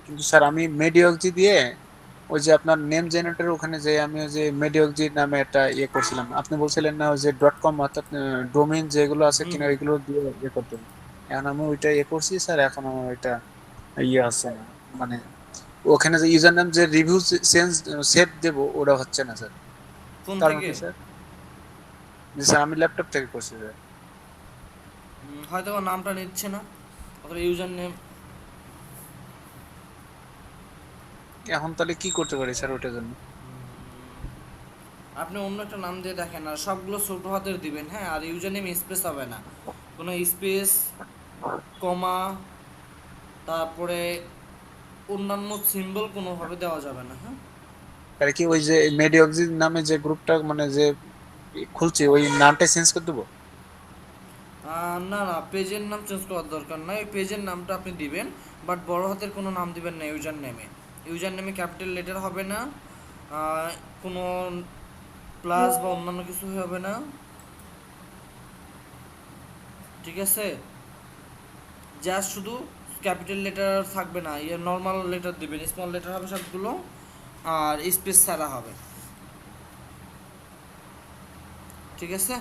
কিন্তু স্যার আমি মেডিওলজি দিয়ে ওই যে আপনার নেম জেনারেটর ওখানে যে আমি ওই যে মেডিওলজি নামে একটা ইয়ে করছিলাম, আপনি বলছিলেন না ওই যে .com অর্থাৎ ডোমেইন যেগুলো আছে হুম কিনা হুম। ওইগুলো দিয়ে ইয়ে করতে হবে। এখন আমি ওইটা ইয়ে করছি স্যার, এখন আমার ওইটা ইয়ে আছে না, মানে ওখানে যে ইউজার নাম যে রিভিউ চেঞ্জ সেভ দেবো ওটা হচ্ছে না স্যার। ফোন কারণ থেকে? কি স্যার? জি স্যার আমি ল্যাপটপ থেকে করছি স্যার। হয়তো বা নামটা নিচ্ছে না, অথবা ইউজার নেম। এখন তাহলে কি করতে পারি স্যার ওটার জন্য? আপনি অন্য একটা নাম দিয়ে দেখেন, আর সবগুলো ছোট হাতের দিবেন, হ্যাঁ, আর ইউজার নেম স্পেস হবে না, কোনো স্পেস, কমা, তারপরে অন্যান্য সিম্বল কোনোভাবে দেওয়া যাবে না, হ্যাঁ। তাহলে কি ওই যে মেডিওলজি নামে যে গ্রুপটা মানে যে খুলছি ওই নামটা চেঞ্জ করে দেবো? না না, পেজের নাম চেঞ্জ করার দরকার নাই, ওই পেজের নামটা আপনি দিবেন, বাট বড় হাতের কোনো নাম দিবেন না ইউজার নেমে। ইউজার নেমে ক্যাপিটাল লেটার হবে না, আহ, কোনো প্লাস বা অন্যান্য কিছু হবে না, ঠিক আছে। জাস্ট শুধু ক্যাপিটাল লেটার থাকবে না, ইয়ে নর্মাল লেটার দিবেন, স্মল লেটার হবে সবগুলো, আর স্পেস ছাড়া হবে, ঠিক আছে।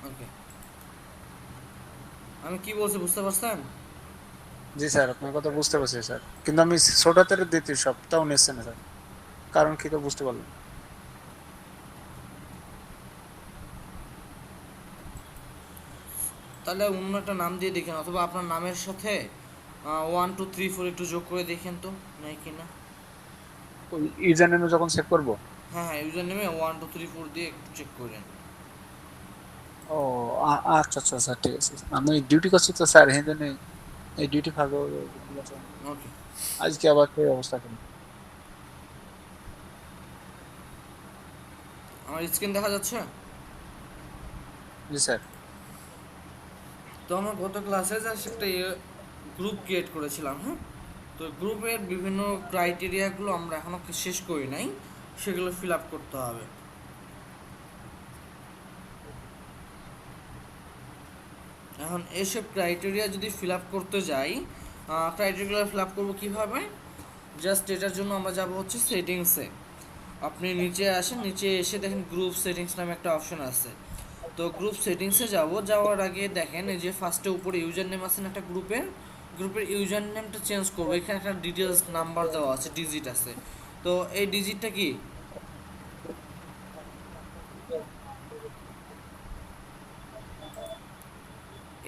ওকে, আমি কি বলছি বুঝতে পারছেন? জি স্যার আপনার কথা বুঝতে পারছি স্যার, কিন্তু আমি ছোট হাতের দিতে সবটাও নিচ্ছে না স্যার, কারণ কি তো বুঝতে পারলাম। তাহলে অন্য একটা নাম দিয়ে দেখেন, অথবা আপনার নামের সাথে 1 2 3 4 একটু যোগ করে দেখেন তো, নাই কি না। ওই ইউজার নেমে যখন সেভ করবো? হ্যাঁ হ্যাঁ, ইউজার নেমে 1 2 3 4 দিয়ে একটু চেক করেন। ও আচ্ছা আচ্ছা স্যার, ঠিক আছে আমি ডিউটি করছি তো স্যার, এই জন্য এই ডিউটি ফাঁকা ওকে। আজকে আবার সেই অবস্থা কেন? আমার স্ক্রিন দেখা যাচ্ছে? জি স্যার। তো আমরা গত ক্লাসে জাস্ট একটা গ্রুপ ক্রিয়েট করেছিলাম, হ্যাঁ। তো গ্রুপের বিভিন্ন ক্রাইটেরিয়াগুলো আমরা এখনও শেষ করি নাই, সেগুলো ফিল আপ করতে হবে। এখন এসব ক্রাইটেরিয়া যদি ফিল আপ করতে যাই, ক্রাইটেরিয়াগুলো ফিল আপ করবো কীভাবে? জাস্ট এটার জন্য আমরা যাব হচ্ছে সেটিংসে। আপনি নিচে আসেন, নিচে এসে দেখেন গ্রুপ সেটিংস নামে একটা অপশন আছে। তো গ্রুপ সেটিংসে যাব, যাওয়ার আগে দেখেন এই যে ফার্স্টে উপরে ইউজার নেম আছে না একটা গ্রুপের, গ্রুপের ইউজার নেমটা চেঞ্জ করবো। এখানে একটা ডিটেলস নাম্বার দেওয়া আছে, ডিজিট আছে। তো এই ডিজিটটা কি?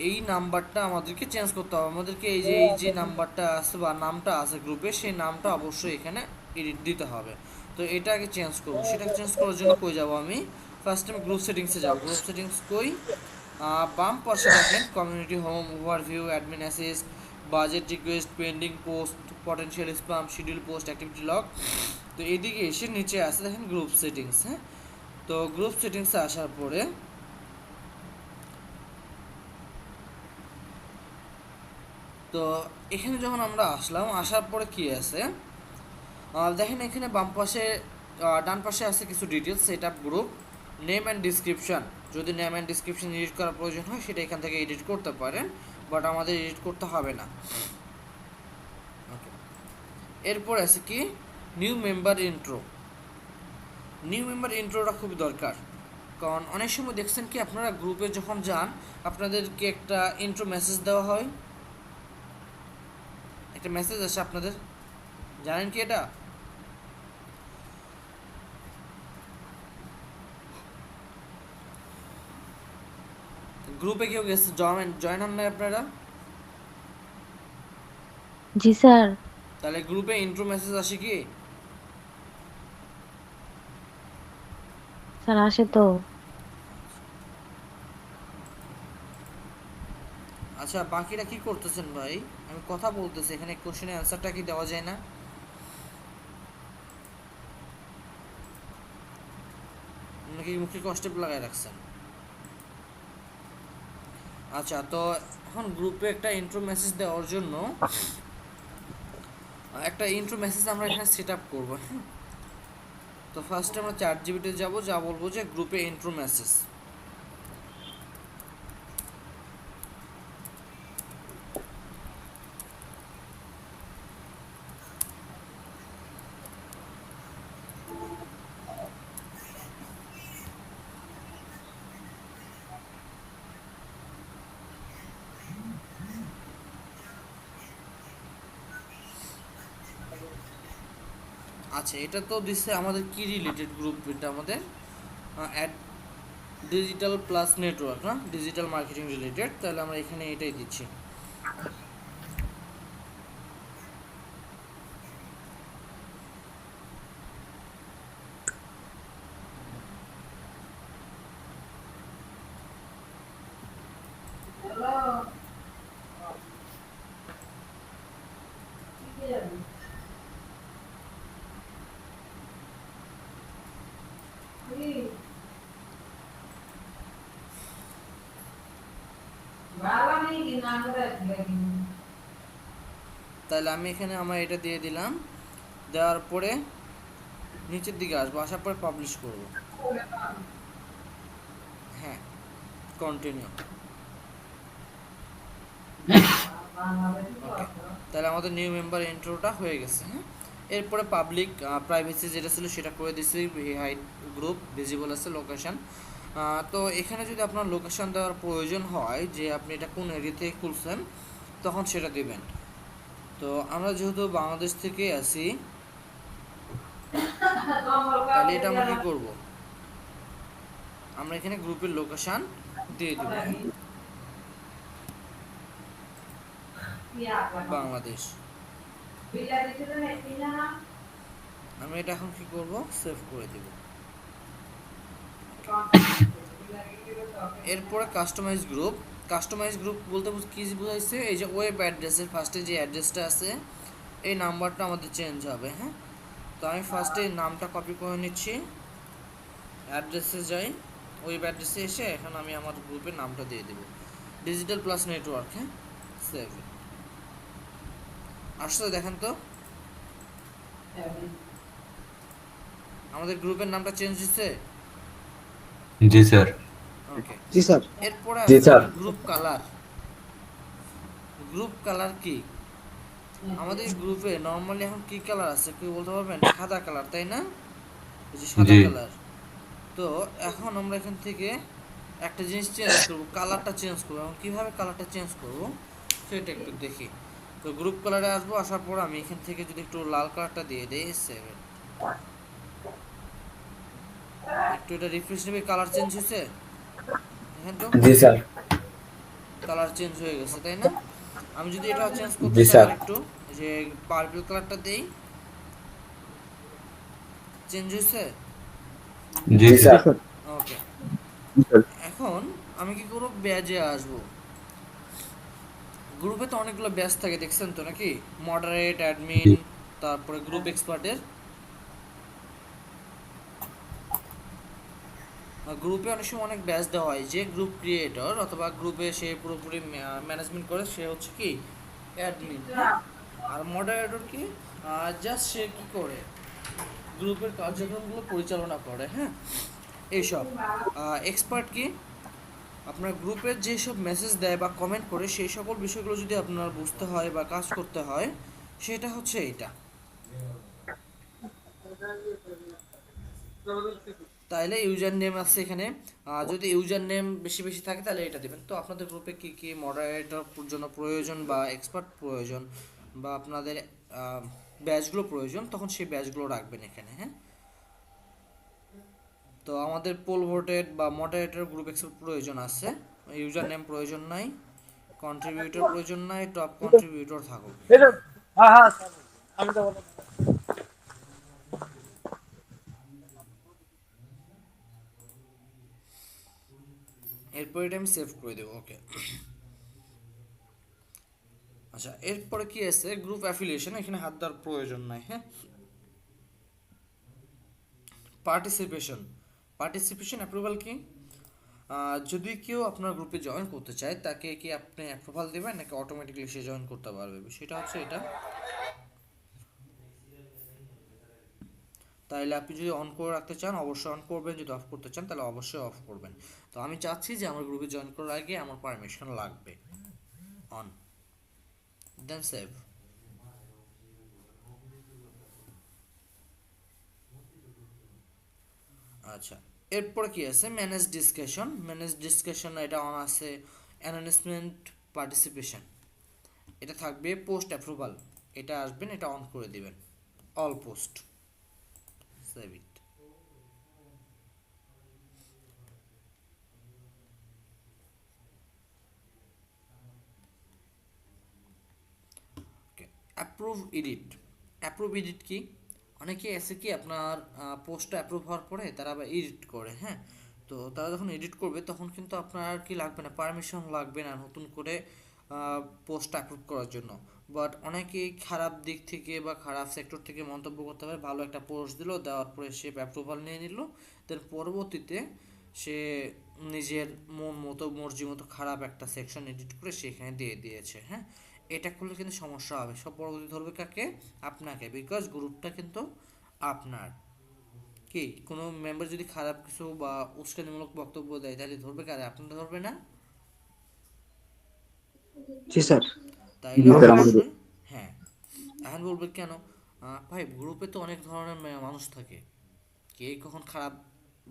এই নাম্বারটা আমাদেরকে চেঞ্জ করতে হবে, আমাদেরকে এই যে নাম্বারটা আছে বা নামটা আছে গ্রুপে, সেই নামটা অবশ্যই এখানে এডিট দিতে হবে। তো এটা আগে চেঞ্জ করবো, সেটা চেঞ্জ করার জন্য কই যাব আমি? ফার্স্ট টাইম গ্রুপ সেটিংসে যাব। গ্রুপ সেটিংস কই? বাম পাশে দেখেন community, home, overview, admin assist, budget request, pending post, potential spam, schedule post, activity log. তো এইদিকে এসে নিচে আসে দেখেন গ্রুপ সেটিংস, হ্যাঁ। তো গ্রুপ সেটিংসে আসার পরে, তো এখানে যখন আমরা আসলাম, আসার পরে কি আছে দেখেন এখানে বাম পাশে, ডান পাশে আছে কিছু details, set up group, name and description. যদি নেম অ্যান্ড ডিসক্রিপশন এডিট করার প্রয়োজন হয় সেটা এখান থেকে এডিট করতে পারেন, বাট আমাদের এডিট করতে হবে না। ওকে, এরপর আছে কি? New member intro. New member ইন্ট্রোটা খুবই দরকার, কারণ অনেক সময় দেখছেন কি আপনারা গ্রুপে যখন যান, আপনাদেরকে একটা ইন্ট্রো মেসেজ দেওয়া হয়, একটা মেসেজ আসে আপনাদের, জানেন কি এটা? গ্রুপে কেউ গেছে, জয়েন জয়েন হন নাই আপনারা? জি স্যার। তাহলে গ্রুপে ইন্ট্রো মেসেজ আসে কি? স্যার আসে তো। আচ্ছা, বাকিরা কি করতেছেন ভাই? আমি কথা বলতেছি, এখানে কোশ্চেনের অ্যান্সারটা কি দেওয়া যায় না? নাকি মুখে কষ্টে লাগায় রাখছেন? আচ্ছা, তো এখন গ্রুপে একটা ইন্ট্রো মেসেজ দেওয়ার জন্য একটা ইন্ট্রো মেসেজ আমরা এখানে সেট আপ করবো, হ্যাঁ। তো ফার্স্টে আমরা চ্যাট জিপিতে যাবো, যা বলবো যে গ্রুপে ইন্ট্রো মেসেজ। আচ্ছা, এটা তো দিচ্ছে আমাদের কি রিলেটেড গ্রুপ, এটা আমাদের অ্যাড ডিজিটাল প্লাস নেটওয়ার্ক, না ডিজিটাল মার্কেটিং রিলেটেড, তাহলে আমরা এখানে এটাই দিচ্ছি। তাহলে আমি এখানে আমার এটা দিয়ে দিলাম, দেওয়ার পরে নিচের দিকে আসবো, আসার পরে পাবলিশ করব। হ্যাঁ, কন্টিনিউ। ওকে, তাহলে আমাদের নিউ মেম্বার ইন্ট্রোটা হয়ে গেছে, হ্যাঁ। এরপরে পাবলিক প্রাইভেসি যেটা ছিল সেটা করে দিচ্ছি, হাইড গ্রুপ ভিজিবল আছে, লোকেশন। তো এখানে যদি আপনার লোকেশন দেওয়ার প্রয়োজন হয় যে আপনি এটা কোন এরিয়া থেকে খুলছেন, তখন সেটা দিবেন। তো আমরা যেহেতু বাংলাদেশ থেকে আছি, তাহলে এটা আমরা কি করব, আমরা এখানে গ্রুপের লোকেশন দিয়ে দিব, হ্যাঁ, বাংলাদেশ। আমি এটা এখন কি করব, সেভ করে দিব। এরপরে কাস্টমাইজ গ্রুপ। কাস্টমাইজ গ্রুপ বলতে কি বোঝাইছে, এই যে ওয়েব অ্যাড্রেসের ফার্স্টে যে অ্যাড্রেসটা আছে, এই নাম্বারটা আমাদের চেঞ্জ হবে, হ্যাঁ। তো আমি ফার্স্টে নামটা কপি করে নিচ্ছি, অ্যাড্রেসে যাই, ওয়েব অ্যাড্রেসে এসে এখন আমি আমার গ্রুপের নামটা দিয়ে দেব, ডিজিটাল প্লাস নেটওয়ার্ক, হ্যাঁ, সেভ। আসলে দেখেন তো আমাদের গ্রুপের নামটা চেঞ্জ হয়েছে। জি স্যার। ওকে, জি স্যার। এরপরে জি আছে sir. Group colour. Group colour কি, আমাদের গ্রুপে নর্মালি এখন কি কালার আছে কেউ বলতে পারবেন? সাদা কালার, তাই না? এই যে সাদা জি কালার। তো এখন আমরা এখান থেকে একটা জিনিস চেঞ্জ করব, কালারটা চেঞ্জ করব। এখন কীভাবে কালারটা চেঞ্জ করব সেটা একটু দেখি। তো গ্রুপ কালারে আসবো, আসার পর আমি এখান থেকে যদি একটু লাল কালারটা দিয়ে দিই, সেভেন, একটু এটা রিফ্রেশ নেবে, কালার চেঞ্জ হয়েছে, দেখেন তো জি স্যার। কালার চেঞ্জ হয়ে গেছে, তাই না? আমি যদি এটা চেঞ্জ করতে জি চাই স্যার। আরেকটু, যে পার্পল কালারটা দেই, চেঞ্জ হয়েছে। জি স্যার। ওকে, এখন আমি কি করব, ব্যাজে আসবো। গ্রুপে তো অনেকগুলো ব্যাচ থাকে, দেখছেন তো নাকি? মডারেট, অ্যাডমিন, জি তারপরে গ্রুপ এক্সপার্টের। গ্রুপে অনেক সময় অনেক ব্যাচ দেওয়া হয়, যে গ্রুপ ক্রিয়েটর অথবা গ্রুপে সে পুরোপুরি ম্যানেজমেন্ট করে, সে হচ্ছে কি অ্যাডমিন, আর মডারেটর কি, জাস্ট সে কি করে, গ্রুপের কার্যক্রমগুলো পরিচালনা করে, হ্যাঁ, এইসব। এক্সপার্ট কি, আপনার গ্রুপের যেসব মেসেজ দেয় বা কমেন্ট করে, সেই সকল বিষয়গুলো যদি আপনার বুঝতে হয় বা কাজ করতে হয়, সেটা হচ্ছে এইটা। তাইলে ইউজার নেম আছে এখানে, যদি ইউজার নেম বেশি বেশি থাকে তাহলে এটা দেবেন। তো আপনাদের গ্রুপে কি কি মডারেটর জন্য প্রয়োজন বা এক্সপার্ট প্রয়োজন, বা আপনাদের ব্যাচগুলো প্রয়োজন, তখন সেই ব্যাচগুলো রাখবেন এখানে, হ্যাঁ। তো আমাদের পোল ভোটেড বা মডারেটর গ্রুপ এক্সপার্ট প্রয়োজন আছে, ইউজার নেম প্রয়োজন নাই, কন্ট্রিবিউটর প্রয়োজন নাই, টপ কন্ট্রিবিউটর থাকুক। হ্যাঁ হ্যাঁ স্যার, আমি তো বললাম। এরপর এটা আমি সেভ করে দেবো, ওকে। আচ্ছা, এরপরে কি আছে, গ্রুপ অ্যাফিলিয়েশন, এখানে হাত দেওয়ার প্রয়োজন নাই, হ্যাঁ। পার্টিসিপেশন, পার্টিসিপেশন অ্যাপ্রুভাল কি, যদি কেউ আপনার গ্রুপে জয়েন করতে চায় তাকে কি আপনি অ্যাপ্রুভাল দেবেন নাকি অটোমেটিক্যালি সে জয়েন করতে পারবে, সেটা হচ্ছে এটা। তাহলে আপনি যদি অন করে রাখতে চান অবশ্যই অন করবেন, যদি অফ করতে চান তাহলে অবশ্যই অফ করবেন। তো আমি চাচ্ছি যে আমার গ্রুপে জয়েন করার আগে আমার পারমিশন লাগবে। On, then save. আচ্ছা, এরপরে কি আছে, ম্যানেজ ডিসকাশন। ম্যানেজ ডিসকাশন এটা অন আছে। অ্যানাউন্সমেন্ট পার্টিসিপেশন এটা থাকবে। পোস্ট অ্যাপ্রুভাল এটা আসবেন, এটা অন করে দিবেন। All post, save it. Okay, approve edit. Approve edit কি, অনেকে এসে কি আপনার পোস্টটা অ্যাপ্রুভ হওয়ার পরে তারা আবার এডিট করে, হ্যাঁ। তো তারা যখন এডিট করবে তখন কিন্তু আপনার কি লাগবে না, পারমিশন লাগবে না নতুন করে পোস্ট অ্যাপ্রুভ করার জন্য। বাট অনেকেই খারাপ দিক থেকে বা খারাপ সেক্টর থেকে মন্তব্য করতে পারে, ভালো একটা পোস্ট দিল, দেওয়ার পরে সে অ্যাপ্রুভাল নিয়ে নিল, দেন পরবর্তীতে সে নিজের মন মতো মর্জি মতো খারাপ একটা সেকশন এডিট করে সেখানে দিয়ে দিয়েছে, হ্যাঁ। এটা করলে কিন্তু সমস্যা হবে, সব পরবর্তী ধরবে কাকে, আপনাকে, বিকজ গ্রুপটা কিন্তু আপনার। কি কোনো মেম্বার যদি খারাপ কিছু বা উস্কানিমূলক বক্তব্য দেয় তাহলে ধরবে কারে, আপনারা ধরবে না? জি স্যার। তাইলে জি স্যার, আমাদের অবশ্যই, হ্যাঁ। এখন বলবে কেন, ভাই গ্রুপে তো অনেক ধরনের মানুষ থাকে, কে কখন খারাপ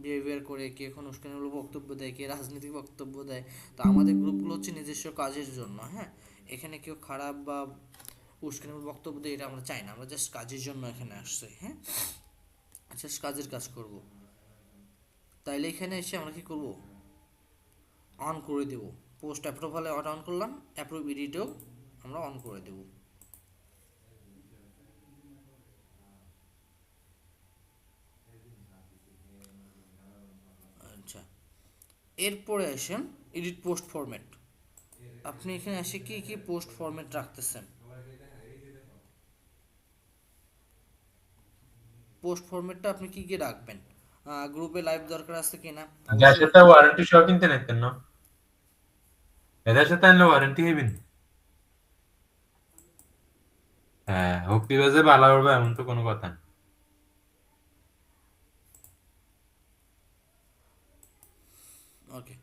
বিহেভিয়ার করে, কে কখন উস্কানিমূলক বক্তব্য দেয়, কে রাজনৈতিক বক্তব্য দেয়। তো আমাদের গ্রুপগুলো হচ্ছে নিজস্ব কাজের জন্য, হ্যাঁ। এখানে কেউ খারাপ বা উস্কানিমূলক বক্তব্য দেয় এটা আমরা চাই না, আমরা জাস্ট কাজের জন্য এখানে আসছি, হ্যাঁ। জাস্ট কাজের কাজ করব। তাইলে এখানে এসে আমরা কি করব, অন করে দেব। পোস্ট অ্যাপ্রুভালে অন করলাম, অ্যাপ্রুভ এডিটেও আমরা অন করে দেব। আচ্ছা, এরপরে আসেন এডিট পোস্ট ফরম্যাট। আপনি এখানে এসে কি কি পোস্ট ফরম্যাট রাখতেছেন, পোস্ট ফরম্যাটটা আপনি কি কি রাখবেন, গ্রুপে লাইভ দরকার আছে কিনা যার অবশ্যই। সাথে ওয়ারেন্টি সহ কিনতে নিতেন না, এদের সাথে আনলে ওয়ারেন্টি হইবেন। হ্যাঁ, হক্তিবাজে ভালো করবে এমন তো কোনো কথা না। ওকে,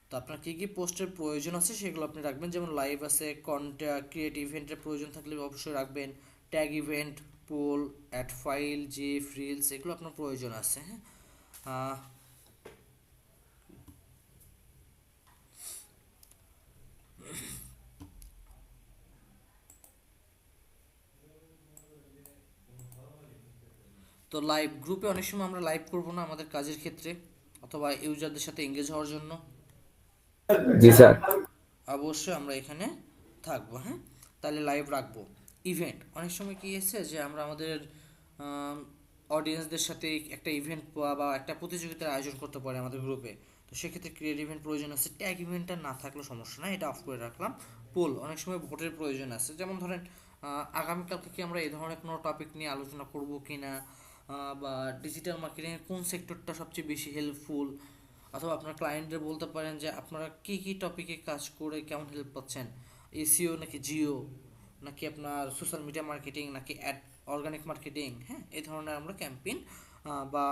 তো আপনার কী কী পোস্টের প্রয়োজন আছে সেগুলো আপনি রাখবেন, যেমন লাইভ আছে, কন্ট্যাক্ট, ক্রিয়েট ইভেন্টের প্রয়োজন থাকলে অবশ্যই রাখবেন, tag event, poll, add file, GIF, reels, এগুলো আপনার প্রয়োজন আছে, হ্যাঁ। আহ, তো লাইভ গ্রুপে অনেক সময় আমরা লাইভ করব না আমাদের কাজের ক্ষেত্রে অথবা ইউজারদের সাথে এঙ্গেজ হওয়ার জন্য, জি স্যার। অবশ্যই আমরা এখানে থাকবো, হ্যাঁ। তাহলে লাইভ রাখবো। ইভেন্ট, অনেক সময় কি এসেছে যে আমরা আমাদের অডিয়েন্সদের সাথে একটা ইভেন্ট বা একটা প্রতিযোগিতার আয়োজন করতে পারি আমাদের গ্রুপে। তো সেক্ষেত্রে ক্রিয়েট ইভেন্ট প্রয়োজন আছে, ট্যাগ ইভেন্টটা না থাকলেও সমস্যা নাই, এটা অফ করে রাখলাম। পোল, অনেক সময় ভোটের প্রয়োজন আছে, যেমন ধরেন আগামীকালকে কি আমরা এই ধরনের কোনো টপিক নিয়ে আলোচনা করব কি না, বা ডিজিটাল মার্কেটিংয়ের কোন সেক্টরটা সবচেয়ে বেশি হেল্পফুল, অথবা আপনার ক্লায়েন্টদের বলতে পারেন যে আপনারা কী কী টপিকে কাজ করে কেমন হেল্প পাচ্ছেন, এসিও নাকি জিও, নাকি আপনার সোশ্যাল মিডিয়া মার্কেটিং, নাকি অ্যাড অর্গানিক মার্কেটিং, হ্যাঁ। এই ধরনের আমরা ক্যাম্পেইন বা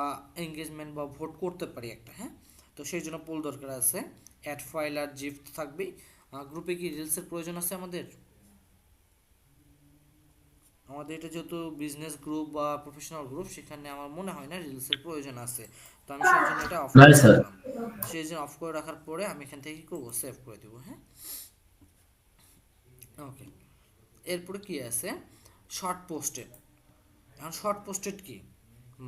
এঙ্গেজমেন্ট বা ভোট করতে পারি একটা, হ্যাঁ। তো সেই জন্য পোল দরকার আছে, অ্যাড ফাইল আর জিফ থাকবেই। গ্রুপে কি রিলসের প্রয়োজন আছে আমাদের, আমাদের এটা যেহেতু বিজনেস গ্রুপ বা প্রফেশনাল গ্রুপ সেখানে আমার মনে হয় না রিলসের প্রয়োজন আছে। তো আমি সেই জন্য এটা অফ নাই করে স্যার। রাখলাম। সেই জন্য অফ করে রাখার পরে আমি এখান থেকে কী করবো, সেভ করে দেবো, হ্যাঁ। ওকে, এরপরে কি আছে, শর্ট পোস্টেড। এখন শর্ট পোস্টেড কি,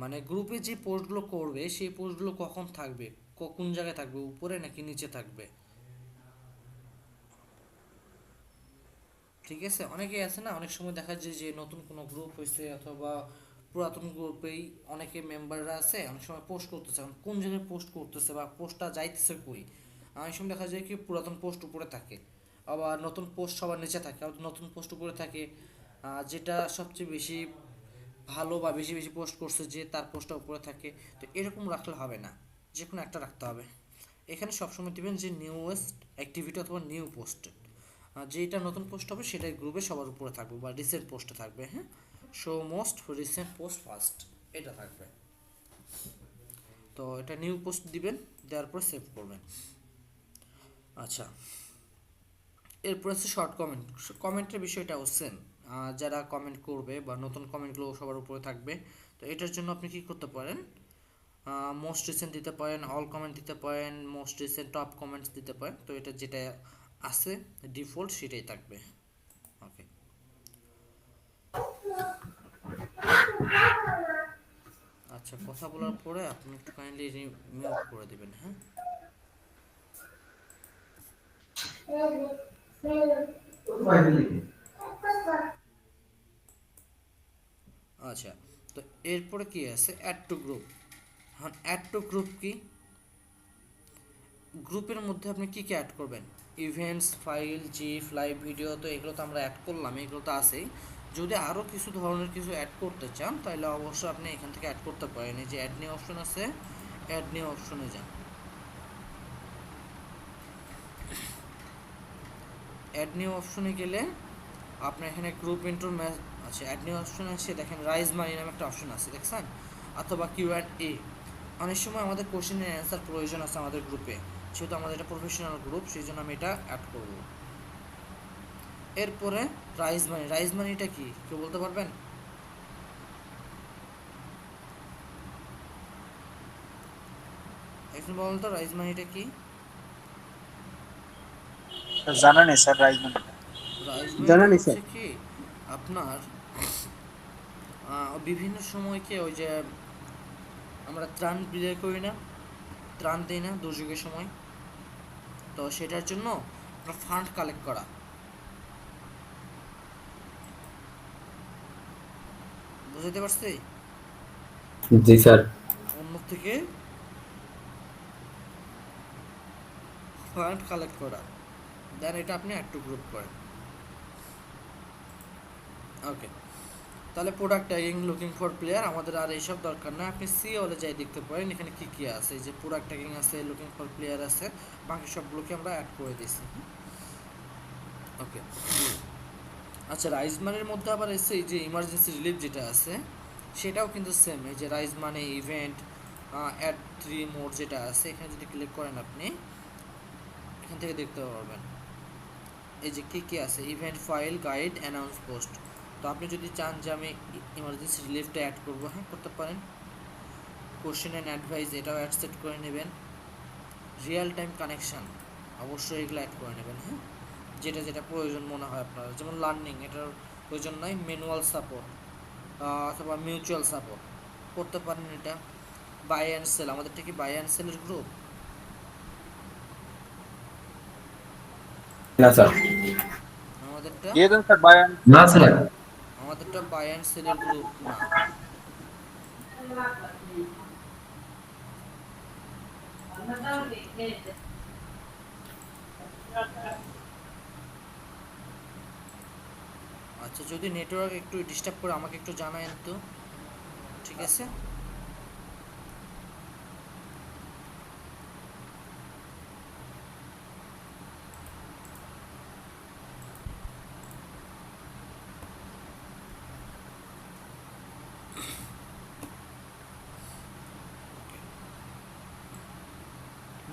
মানে গ্রুপে যে পোস্টগুলো করবে সেই পোস্টগুলো কখন থাকবে, কোন জায়গায় থাকবে, উপরে নাকি নিচে থাকবে, ঠিক আছে। অনেকেই আছে না, অনেক সময় দেখা যায় যে নতুন কোনো গ্রুপ হয়েছে অথবা পুরাতন গ্রুপেই অনেকে মেম্বাররা আছে, অনেক সময় পোস্ট করতেছে, এখন কোন জায়গায় পোস্ট করতেছে বা পোস্টটা যাইতেছে কই। অনেক সময় দেখা যায় কি পুরাতন পোস্ট উপরে থাকে, আবার নতুন পোস্ট সবার নিচে থাকে, আবার নতুন পোস্ট উপরে থাকে। যেটা সবচেয়ে বেশি ভালো বা বেশি বেশি পোস্ট করছে যে তার পোস্টটা উপরে থাকে। তো এরকম রাখলে হবে না, যে কোনো একটা রাখতে হবে। এখানে সবসময় দিবেন যে নিউয়েস্ট অ্যাক্টিভিটি অথবা নিউ পোস্টেড, যেটা নতুন পোস্ট হবে সেটাই গ্রুপে সবার উপরে থাকবে বা রিসেন্ট পোস্টে থাকবে। হ্যাঁ, show most recent post first এটা থাকবে। তো এটা নিউ পোস্ট দিবেন, দেওয়ার পর সেভ করবেন। আচ্ছা, এরপর আছে শর্ট কমেন্ট। কমেন্টের বিষয়টাও সেম, যারা কমেন্ট করবে বা নতুন কমেন্টগুলো সবার উপরে থাকবে। তো এটার জন্য আপনি কি করতে পারেন, মোস্ট রিসেন্ট দিতে পারেন, অল কমেন্ট দিতে পারেন, মোস্ট রিসেন্ট টপ কমেন্টস দিতে পারেন। তো এটা যেটা আছে ডিফল্ট সেটাই থাকবে। ওকে, আচ্ছা, কথা বলার পরে আপনি একটু কাইন্ডলি মিউট করে দিবেন। হ্যাঁ, আচ্ছা। তো এরপরে কি আছে, অ্যাড টু গ্রুপ। হ্যাঁ, অ্যাড টু গ্রুপ কি, গ্রুপের মধ্যে আপনি কি কি অ্যাড করবেন, ইভেন্টস, ফাইল, জিফ, লাইভ ভিডিও। তো এগুলো তো আমরা অ্যাড করলাম, এগুলো তো আছেই। যদি আরও কিছু ধরনের কিছু অ্যাড করতে চান তাহলে অবশ্যই আপনি এখান থেকে অ্যাড করতে পারেন। এই যে অ্যাড নিউ অপশন আছে, অ্যাড নিউ অপশনে যান। অ্যাড নিউ অপশনে গেলে আপনার এখানে গ্রুপ ইন্ট্রো আচ্ছা, অ্যাড নিউ অপশনে এসে দেখেন রাইজ মানি নামে একটা অপশন আছে, দেখছেন? অথবা কিউ&এ। অনেক সময় আমাদের কোশ্চেনের অ্যান্সার প্রয়োজন আছে আমাদের গ্রুপে, যেহেতু আমাদের এটা প্রফেশনাল গ্রুপ সেই জন্য আমি এটা অ্যাড করব। এরপরে রাইজ মানি। রাইজ মানিটা কি কেউ বলতে পারবেন? এখন বলুন তো রাইজ মানিটা কি? জানা নেই স্যার রাইজমান। রাইজ জানা মানিটা নেই হচ্ছে স্যার। কি আপনার বিভিন্ন সময়কে ওই যে আমরা ত্রাণ বিদায় করি না, ত্রাণ দিই না দুর্যোগের সময়, তো সেটার জন্য আপনার ফান্ড কালেক্ট করা। বুঝতে পারছি? জি স্যার। অন্য থেকে ফান্ড কালেক্ট করা, দেন এটা আপনি অ্যাড টু গ্রুপ করেন। ওকে, তাহলে product tagging, looking for player আমাদের আর এইসব দরকার না। আপনি সি হলে যাই দেখতে পারেন এখানে কি কি আছে। এই যে প্রোডাক্ট ট্যাগিং আছে, লুকিং ফর প্লেয়ার আছে, বাকি সবগুলোকে আমরা অ্যাড করে দিয়েছি। ওকে, আচ্ছা, রাইজ মানির মধ্যে আবার এসে এই যে ইমার্জেন্সি রিলিফ যেটা আছে সেটাও কিন্তু সেম। এই যে রাইজ মানি ইভেন্ট অ্যাড 3 মোড যেটা আছে, এখানে যদি ক্লিক করেন আপনি এখান থেকে দেখতে পারবেন এই যে কী কী আছে, event, file, guide, announce, post. তো আপনি যদি চান যে আমি ইমার্জেন্সি রিলিফটা অ্যাড করবো, হ্যাঁ করতে পারেন। কোশ্চেন অ্যান্ড অ্যাডভাইস এটাও অ্যাড সেট করে নেবেন। রিয়েল টাইম কানেকশান অবশ্যই এগুলো অ্যাড করে নেবেন। হ্যাঁ, যেটা যেটা প্রয়োজন মনে হয় আপনার, যেমন লার্নিং এটার প্রয়োজন নয়, ম্যানুয়াল সাপোর্ট অথবা মিউচুয়াল সাপোর্ট করতে পারেন। এটা বাই অ্যান্ড সেল, আমাদেরটা কি বাই অ্যান্ড সেলের গ্রুপ? না স্যার। আমাদেরটা দিয়ে দেন স্যার বায়ান। না স্যার। আমাদেরটা বাই অ্যান্ড সেলের গ্রুপ না। আচ্ছা, যদি নেটওয়ার্ক একটু ডিস্টার্ব করে আমাকে একটু জানায়েন তো, ঠিক আছে?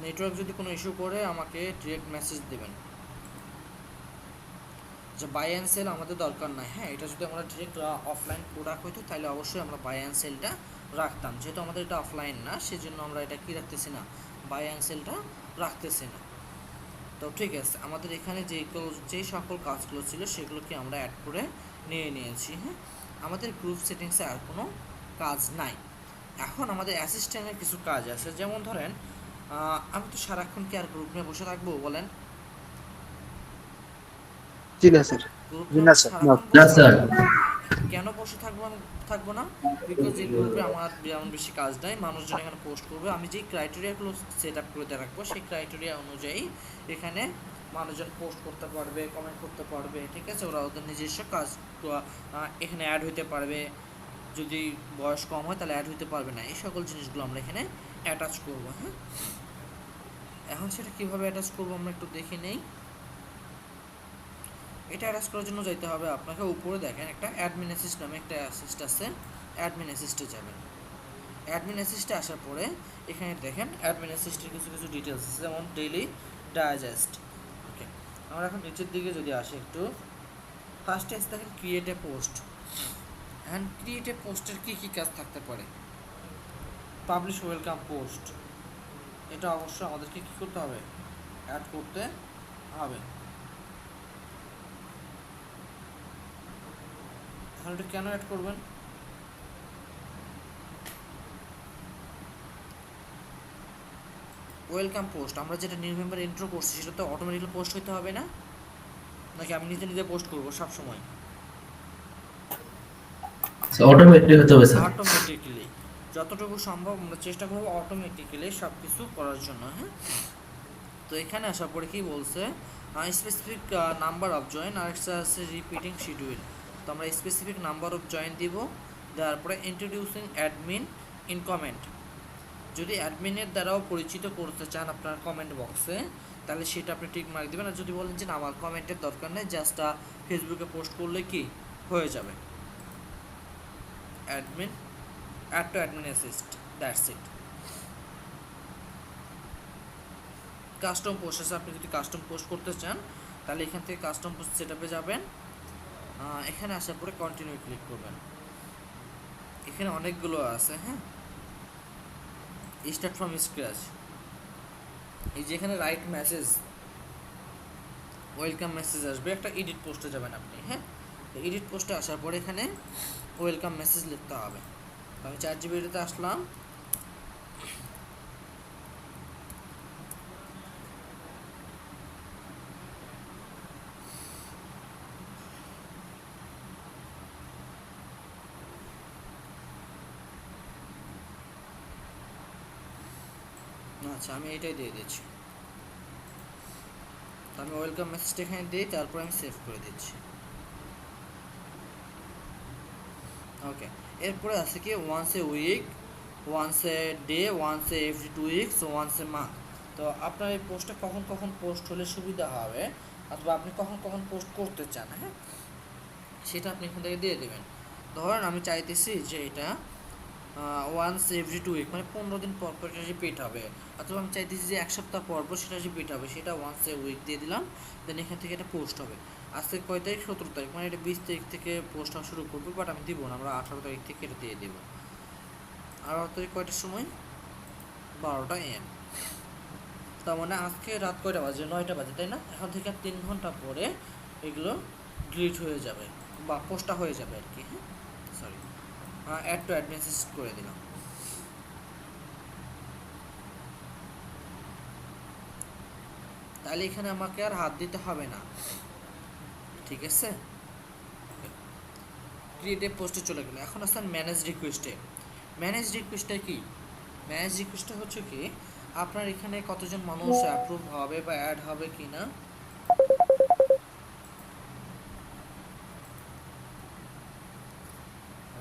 নেটওয়ার্ক যদি কোনো ইস্যু করে আমাকে ডিরেক্ট মেসেজ দেবেন। যে বাই অ্যান্ড সেল আমাদের দরকার নাই। হ্যাঁ, এটা যদি আমরা ডিরেক্ট অফলাইন প্রোডাক্ট হইতো তাহলে অবশ্যই আমরা বাই অ্যান্ড সেলটা রাখতাম। যেহেতু আমাদের এটা অফলাইন না সেজন্য আমরা এটা কি রাখতেছি না, বাই অ্যান্ড সেলটা রাখতেছি না। তো ঠিক আছে, আমাদের এখানে যে সকল কাজগুলো ছিল সেগুলোকে আমরা অ্যাড করে নিয়েছি। হ্যাঁ, আমাদের গ্রুপ সেটিংসে আর কোনো কাজ নাই। এখন আমাদের অ্যাসিস্ট্যান্টের কিছু কাজ আছে, যেমন ধরেন আমি তো সারাক্ষণ কি আর গ্রুপ নিয়ে বসে থাকবো বলেন? জি না স্যার। গ্রুপ জি নিয়ে না তো স্যার। সারাক্ষণ না বসে স্যার। থাকবো না। কেন বসে থাকবো না? বিকজ এই গ্রুপে আমার যেমন বেশি কাজ নাই, মানুষজন এখানে পোস্ট করবে, আমি যেই ক্রাইটেরিয়াগুলো সেট আপ করে রাখবো সেই ক্রাইটেরিয়া অনুযায়ী এখানে মানুষজন পোস্ট করতে পারবে, কমেন্ট করতে পারবে, ঠিক আছে? ওরা ওদের নিজস্ব কাজ এখানে অ্যাড হইতে পারবে। যদি বয়স কম হয় তাহলে অ্যাড হইতে পারবে না। এই সকল জিনিসগুলো আমরা এখানে অ্যাটাচ করবো। হ্যাঁ, এখন সেটা কিভাবে অ্যাটাচ করবো আমরা একটু দেখে নেই। এটা অ্যাটাচ করার জন্য যাইতে হবে আপনাকে উপরে দেখেন একটা অ্যাডমিন অ্যাসিস্ট নামে একটা অ্যাসিস্ট আছে, অ্যাডমিন অ্যাসিস্টে যাবেন। অ্যাডমিন অ্যাসিস্টে আসার পরে এখানে দেখেন অ্যাডমিন অ্যাসিস্টের কিছু কিছু ডিটেলস আছে, যেমন ডেইলি ডাইজেস্ট। ওকে, আমরা এখন নিচের দিকে যদি আসি একটু, ফার্স্টে আছে দেখেন create a post. And create a পোস্টের কী কী কাজ থাকতে পারে? পাবলিশ ওয়েলকাম পোস্ট, এটা অবশ্যই আমাদেরকে কী করতে হবে? অ্যাড করতে হবে। এখন এটা কেন অ্যাড করবেন? ওয়েলকাম পোস্ট আমরা যেটা নিউ মেম্বার ইন্ট্রো করছি সেটা তো অটোমেটিক্যালি পোস্ট হইতে হবে না, নাকি আমি নিজে নিজে পোস্ট করবো সব সময়? অটোমেটিক হতে হবে স্যার। অটোমেটিক্যালি যতটুকু সম্ভব আমরা চেষ্টা করবো অটোমেটিক্যালি সব কিছু করার জন্য। হ্যাঁ, তো এখানে আসার পরে কি বলছে, স্পেসিফিক নাম্বার অফ জয়েন, আর একটা আছে রিপিটিং শিডিউল। তো আমরা স্পেসিফিক নাম্বার অফ জয়েন দিব, তারপরে ইন্ট্রোডিউসিং অ্যাডমিন ইন কমেন্ট। যদি অ্যাডমিনের দ্বারাও পরিচিত করতে চান আপনার কমেন্ট বক্সে, তাহলে সেটা আপনি ঠিক মার্ক দেবেন। আর যদি বলেন যে না আমার কমেন্টের দরকার নেই, জাস্ট ফেসবুকে পোস্ট করলে কি হয়ে যাবে, admin add to admin assist, that's it. Custom post আছে, আপনি যদি কাস্টম পোস্ট করতে চান তাহলে এখান থেকে কাস্টম পোস্ট সেটআপে যাবেন। এখানে আসার পরে কন্টিনিউ ক্লিক করবেন। এখানে অনেকগুলো আছে। হ্যাঁ, স্টার্ট ফ্রম স্ক্র্যাচ, এই যেখানে রাইট মেসেজ ওয়েলকাম মেসেজ আসবে, একটা এডিট পোস্টে যাবেন আপনি। হ্যাঁ, তো এডিট পোস্টে আসার পরে এখানে ওয়েলকাম মেসেজ লিখতে হবে। তো আমি চ্যাটজিপিটিতে আসলাম, আচ্ছা আমি এটাই দিয়ে দিচ্ছি। তো আমি ওয়েলকাম মেসেজটা এখানে দিই, তারপর আমি সেভ করে দিচ্ছি। ওকে, এরপরে আছে কি once a week, once a day, once a every 2 weeks, once a month. তো আপনার এই পোস্টটা কখন কখন পোস্ট হলে সুবিধা হবে, অথবা আপনি কখন কখন পোস্ট করতে চান, হ্যাঁ সেটা আপনি এখান থেকে দিয়ে দেবেন। ধরেন আমি চাইতেছি যে এটা ওয়ান্স এভরি 2 উইক, মানে 15 দিন পর পর এটা রিপিট হবে, অথবা আমি চাইতেছি যে 1 সপ্তাহ পর পর সেটা রিপিট হবে, সেটা ওয়ান্স এ উইক দিয়ে দিলাম। দেন এখান থেকে এটা পোস্ট হবে। আজকে কয় তারিখ? 17 তারিখ, মানে এটা 20 তারিখ থেকে পোস্ট হওয়া শুরু করবে, বাট আমি দিব না, আমরা 18 তারিখ থেকে এটা দিয়ে দেবো। 18 তারিখ কয়টার সময়? 12টা AM। তার মানে আজকে রাত কয়টা বাজে? 9টা বাজে, তাই না? এখন থেকে 3 ঘন্টা পরে এগুলো ডিলিট হয়ে যাবে বা পোস্টটা হয়ে যাবে আর কি। হ্যাঁ, sorry, add to admin assist করে দিলাম। তাহলে এখানে আমাকে আর হাত দিতে হবে না, ঠিক আছে? ক্রিয়েটিভ পোস্টে চলে গেল। এখন আসেন ম্যানেজ রিকোয়েস্টে। ম্যানেজ রিকোয়েস্টটা কি? ম্যানেজ রিকোয়েস্টটা হচ্ছে কি, আপনার এখানে কতজন মানুষ অ্যাপ্রুভ হবে বা অ্যাড হবে কি না।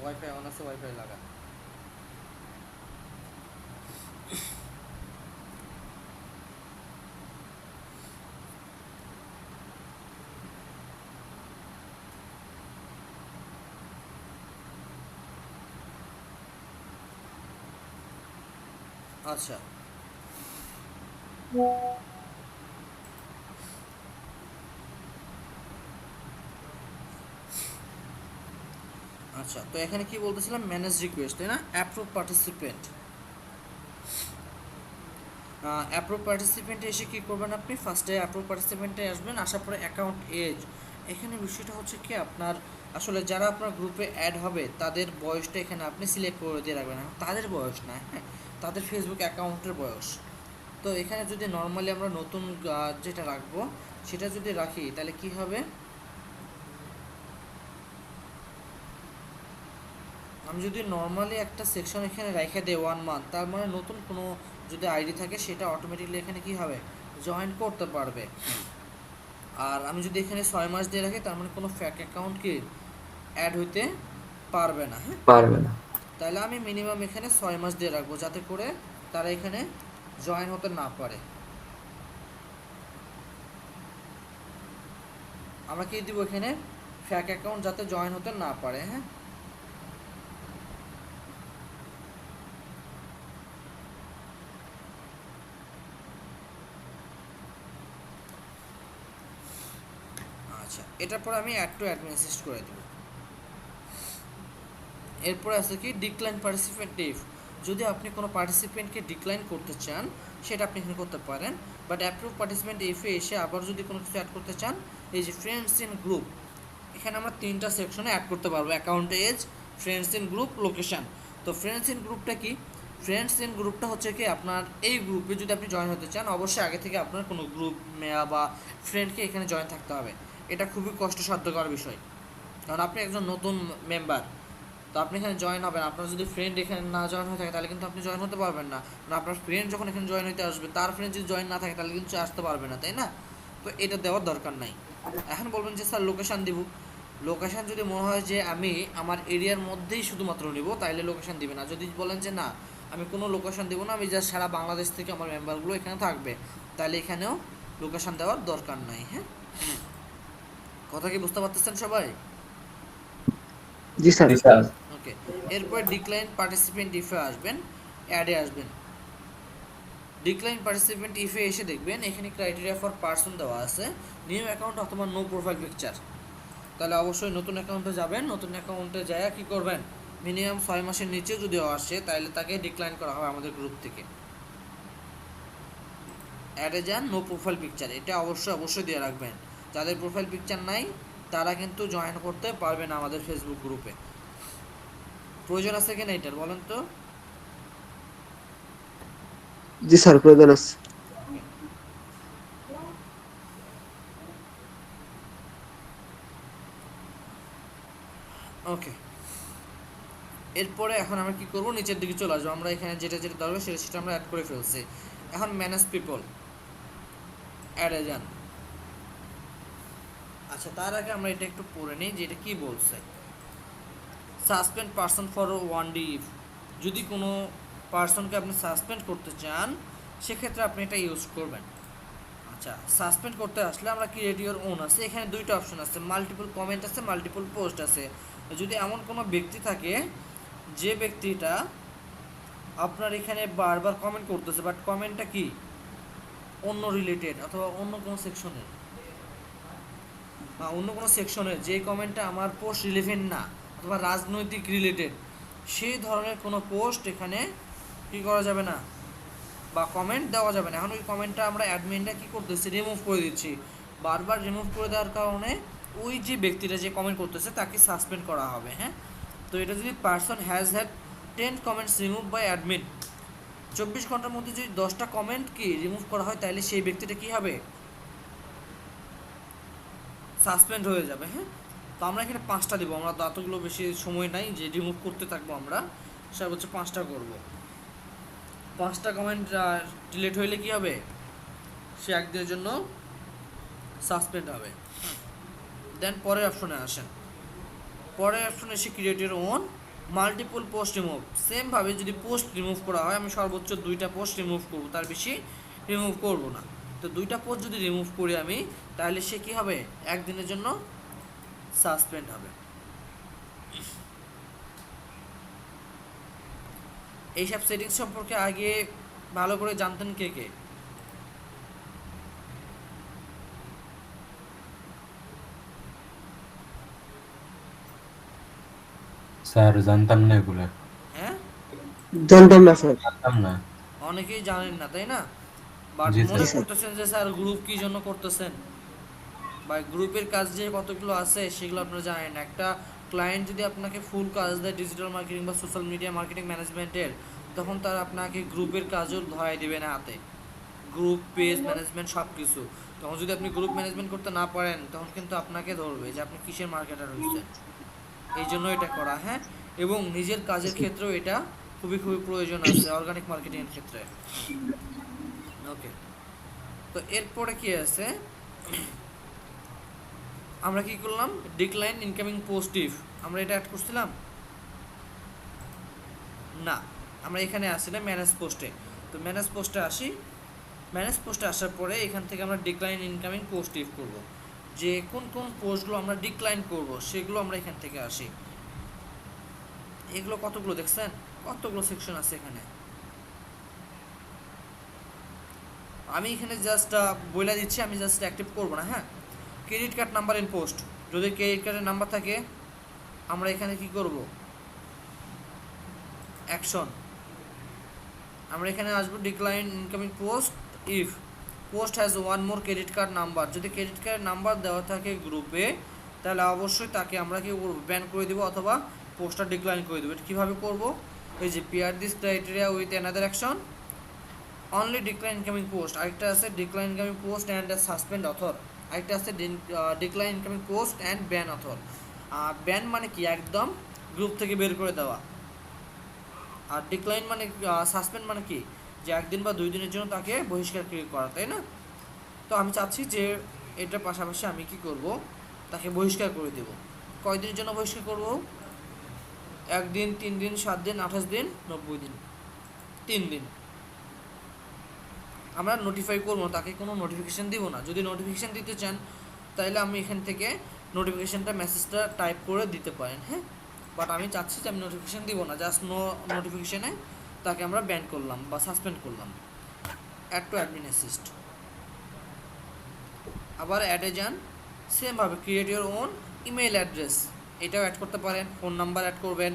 ওয়াইফাই অন আছে, ওয়াইফাই লাগা। আচ্ছা, আচ্ছা তো এখানে কি বলতেছিলাম, ম্যানেজ রিকোয়েস্ট, তাই না? অ্যাপ্রুভ পার্টিসিপেন্ট, অ্যাপ্রুভ পার্টিসিপেন্টে এসে কী করবেন আপনি? ফার্স্টে অ্যাপ্রুভ পার্টিসিপেন্টে আসবেন, আসার পরে অ্যাকাউন্ট এজ। এখানে বিষয়টা হচ্ছে কি, আপনার আসলে যারা আপনার গ্রুপে অ্যাড হবে তাদের বয়সটা এখানে আপনি সিলেক্ট করে দিয়ে রাখবেন, তাদের বয়স না, হ্যাঁ তাদের ফেসবুক অ্যাকাউন্টের বয়স। তো এখানে যদি নর্মালি আমরা নতুন যেটা রাখবো সেটা যদি রাখি তাহলে কি হবে, আমি যদি নর্মালি একটা সেকশন এখানে রেখে দেই 1 মান্থ, তার মানে নতুন কোনো যদি আইডি থাকে সেটা অটোমেটিকলি এখানে কি হবে, জয়েন করতে পারবে। আর আমি যদি এখানে 6 মাস দিয়ে রাখি, তার মানে কোনো ফ্যাক অ্যাকাউন্ট কি অ্যাড হইতে পারবে না। হ্যাঁ, পারবে না। তাহলে আমি মিনিমাম এখানে 6 মাস দিয়ে রাখবো, যাতে করে তারা এখানে জয়েন হতে না পারে। আমরা কি দিব এখানে ফ্যাক অ্যাকাউন্ট যাতে জয়েন হতে না পারে। হ্যাঁ, আচ্ছা, এটার পর আমি অ্যাড টু অ্যাডমিন অ্যাসিস্ট করে দেব। এরপর আছে কি ডিক্লাইন পার্টিসিপেন্ট ইফ, যদি আপনি কোনো পার্টিসিপেন্টকে ডিক্লাইন করতে চান সেটা আপনি এখানে করতে পারেন। বাট অ্যাপ্রুভ পার্টিসিপেন্ট ইফে এসে আবার যদি কোনো কিছু অ্যাড করতে চান, এই যে ফ্রেন্ডস ইন গ্রুপ, এখানে আমরা 3টা সেকশনে অ্যাড করতে পারবো, account age, friends in group, location. তো ফ্রেন্ডস ইন গ্রুপটা কি? ফ্রেন্ডস ইন গ্রুপটা হচ্ছে কি আপনার এই গ্রুপে যদি আপনি জয়েন হতে চান, অবশ্যই আগে থেকে আপনার কোনো গ্রুপ বা ফ্রেন্ডকে এখানে জয়েন থাকতে হবে। এটা খুবই কষ্টসাধ্যকর বিষয়, কারণ আপনি একজন নতুন মেম্বার, তো আপনি এখানে জয়েন হবেন, আপনার যদি ফ্রেন্ড এখানে না জয়েন হয়ে থাকে তাহলে কিন্তু আপনি জয়েন হতে পারবেন না। মানে আপনার ফ্রেন্ড যখন এখানে জয়েন হতে আসবে, তার ফ্রেন্ড যদি জয়েন না থাকে তাহলে কিন্তু সে আসতে পারবে না, তাই না? তো এটা দেওয়ার দরকার নাই। এখন বলবেন যে স্যার লোকেশান দিব, লোকেশান যদি মনে হয় যে আমি আমার এরিয়ার মধ্যেই শুধুমাত্র নিব তাইলে লোকেশান দিবে না। যদি বলেন যে না আমি কোনো লোকেশান দিব না, আমি জাস্ট সারা বাংলাদেশ থেকে আমার মেম্বারগুলো এখানে থাকবে, তাহলে এখানেও লোকেশান দেওয়ার দরকার নাই। হ্যাঁ, কথা কি বুঝতে পারতেছেন সবাই? জি স্যার। ওকে, এরপর ডিক্লাইন পার্টিসিপেন্ট ইফে আসবেন, অ্যাডে আসবেন। ডিক্লাইন পার্টিসিপেন্ট ইফে এসে দেখবেন এখানে ক্রাইটেরিয়া ফর পার্সন দেওয়া আছে, নিউ অ্যাকাউন্ট অথবা নো প্রোফাইল পিকচার। তাহলে অবশ্যই নতুন অ্যাকাউন্টে যাবেন, নতুন অ্যাকাউন্টে যায় কি করবেন, মিনিমাম 6 মাসের নিচে যদি আসে তাহলে তাকে ডিক্লাইন করা হবে আমাদের গ্রুপ থেকে। অ্যাডে যান, নো প্রোফাইল পিকচার, এটা অবশ্যই দিয়ে রাখবেন। যাদের প্রোফাইল পিকচার নাই তারা কিন্তু জয়েন করতে পারবে না আমাদের ফেসবুক গ্রুপে। প্রয়োজন আছে কিনা এটার বলেন তো? জি স্যার, প্রয়োজন আছে। ওকে, এরপরে এখন আমরা কি করব, নিচের দিকে চলে আসবো। আমরা এখানে যেটা দরকার সেটা আমরা অ্যাড করে ফেলছি। এখন ম্যানেজ পিপল, অ্যাডে যান। আচ্ছা, তার আগে আমরা এটা একটু পড়ে নিই যে এটা কি বলছে। সাসপেন্ড পারসন ফর 1 ডে, যদি কোনো পারসনকে আপনি সাসপেন্ড করতে চান সেক্ষেত্রে আপনি এটা ইউজ করবেন। আচ্ছা, সাসপেন্ড করতে আসলে আমরা ক্রিয়েট ইওর ওন আছে, এখানে 2টা অপশন আছে, মাল্টিপল কমেন্ট আছে, মাল্টিপল পোস্ট আছে। যদি এমন কোনো ব্যক্তি থাকে যে ব্যক্তিটা আপনার এখানে বারবার কমেন্ট করতেছে, বাট কমেন্টটা কি অন্য রিলেটেড অথবা অন্য কোনো সেকশনের, যে কমেন্টটা আমার পোস্ট রিলেভেন্ট না অথবা রাজনৈতিক রিলেটেড, সেই ধরনের কোনো পোস্ট এখানে কি করা যাবে না বা কমেন্ট দেওয়া যাবে না। এখন ওই কমেন্টটা আমরা অ্যাডমিনটা কি করতেছি, রিমুভ করে দিচ্ছি। বারবার রিমুভ করে দেওয়ার কারণে ওই যে ব্যক্তিটা যে কমেন্ট করতেছে তাকে সাসপেন্ড করা হবে। হ্যাঁ, তো এটা যদি person has had 10 comments remove by admin, 24 ঘন্টার মধ্যে যদি 10টা কমেন্ট কি রিমুভ করা হয় তাহলে সেই ব্যক্তিটা কি হবে, সাসপেন্ড হয়ে যাবে। হ্যাঁ, তো আমরা এখানে 5টা দিব, আমরা তো এতগুলো বেশি সময় নাই যে রিমুভ করতে থাকবো, আমরা সর্বোচ্চ 5টা করব। 5টা কমেন্ট ডিলিট হইলে কি হবে, সে একদিনের জন্য সাসপেন্ড হবে। দেন পরের অপশনে আসেন, পরের অপশনে এসে ক্রিয়েটের ওন মাল্টিপল পোস্ট রিমুভ। সেমভাবে যদি পোস্ট রিমুভ করা হয়, আমি সর্বোচ্চ 2টা পোস্ট রিমুভ করব, তার বেশি রিমুভ করব না। তো 2টা পোস্ট যদি রিমুভ করি আমি, তাহলে সে কী হবে, একদিনের জন্য সাসপেন্ড হবে। এইসব সেটিংস সম্পর্কে আগে ভালো করে জানতেন কে কে? স্যার জানতাম না এগুলো, হ্যাঁ, জানতাম না স্যার। জানতাম না। অনেকেই জানেন না, তাই না? বাট জি মনে স্যার। করতেছেন যে স্যার গ্রুপ কী জন্য করতেছেন, বা গ্রুপের কাজ যে কতগুলো আছে সেগুলো আপনারা জানেন না। একটা ক্লায়েন্ট যদি আপনাকে ফুল কাজ দেয় ডিজিটাল মার্কেটিং বা সোশ্যাল মিডিয়া মার্কেটিং ম্যানেজমেন্টের, তখন তারা আপনাকে গ্রুপের কাজও ধরাই দেবে না হাতে, গ্রুপ পেজ ম্যানেজমেন্ট সব কিছু। তখন যদি আপনি গ্রুপ ম্যানেজমেন্ট করতে না পারেন তখন কিন্তু আপনাকে ধরবে যে আপনি কিসের মার্কেটার হয়েছেন। এই জন্য এটা করা। হ্যাঁ, এবং নিজের কাজের ক্ষেত্রেও এটা খুবই প্রয়োজন আছে, অর্গানিক মার্কেটিংয়ের ক্ষেত্রে। ওকে, তো এরপরে কি আছে, আমরা কি করলাম, ডিক্লাইন ইনকামিং পোস্ট ইফ, আমরা এটা অ্যাড করছিলাম না, আমরা এখানে আসি না ম্যানেজ পোস্টে। তো ম্যানেজ পোস্টে আসি, ম্যানেজ পোস্টে আসার পরে এখান থেকে আমরা ডিক্লাইন ইনকামিং পোস্ট ইফ করব। যে কোন কোন পোস্টগুলো আমরা ডিক্লাইন করব সেগুলো আমরা এখান থেকে আসি। এগুলো কতগুলো দেখছেন, কতগুলো সেকশন আছে এখানে। আমি এখানে জাস্ট বলে দিচ্ছি, আমি জাস্ট অ্যাক্টিভ করব না। হ্যাঁ, credit card number in post, যদি ক্রেডিট কার্ডের নাম্বার থাকে আমরা এখানে কি করব, অ্যাকশন, আমরা এখানে আসবো decline incoming post if post has one more credit card number. যদি ক্রেডিট কার্ডের নাম্বার দেওয়া থাকে গ্রুপে তাহলে অবশ্যই তাকে আমরা কি করব, ব্যান করে দেবো অথবা পোস্টটা ডিক্লাইন করে দেবো। এটা কীভাবে করবো, এই যে pair this criteria with another action, only decline incoming post, আরেকটা আছে decline incoming post and suspend author, আরেকটা আছে decline incoming post and ban author. Ban মানে কি, একদম গ্রুপ থেকে বের করে দেওয়া। আর ডিক্লাইন মানে সাসপেন্ড মানে কি, যে একদিন বা 2 দিনের জন্য তাকে বহিষ্কার করা, তাই না? তো আমি চাচ্ছি যে এটার পাশাপাশি আমি কি করব, তাকে বহিষ্কার করে দেব। কয়দিনের জন্য বহিষ্কার করব, 1 দিন, 3 দিন, 7 দিন, 28 দিন, 90 দিন, 3 দিন। আমরা নোটিফাই করবো, তাকে কোনো নোটিফিকেশান দিব না। যদি নোটিফিকেশান দিতে চান তাহলে আমি এখান থেকে নোটিফিকেশানটা মেসেজটা টাইপ করে দিতে পারেন। হ্যাঁ, বাট আমি চাচ্ছি যে আমি নোটিফিকেশান দিব না, জাস্ট নো নোটিফিকেশানে তাকে আমরা ব্যান করলাম বা সাসপেন্ড করলাম। অ্যাড টু অ্যাডমিন অ্যাসিস্ট, আবার অ্যাডে যান, সেমভাবে create your own email address, এটাও অ্যাড করতে পারেন, ফোন নাম্বার অ্যাড করবেন,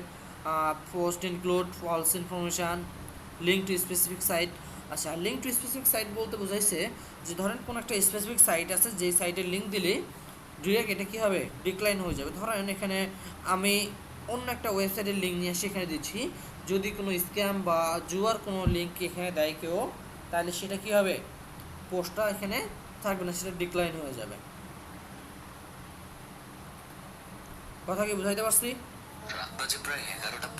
post include false information, link to specific site. আচ্ছা, লিঙ্ক টু স্পেসিফিক সাইট বলতে বোঝাইছে যে ধরেন কোনো একটা স্পেসিফিক সাইট আছে, যেই সাইটের লিঙ্ক দিলে ডিরেক্ট এটা কী হবে, ডিক্লাইন হয়ে যাবে। ধরেন এখানে আমি অন্য একটা ওয়েবসাইটের লিঙ্ক নিয়ে এসে এখানে দিচ্ছি, যদি কোনো স্ক্যাম বা জুয়ার কোনো লিঙ্ক এখানে দেয় কেউ, তাহলে সেটা কী হবে, পোস্টটা এখানে থাকবে না, সেটা ডিক্লাইন হয়ে যাবে। কথা কি বুঝাইতে পারছি?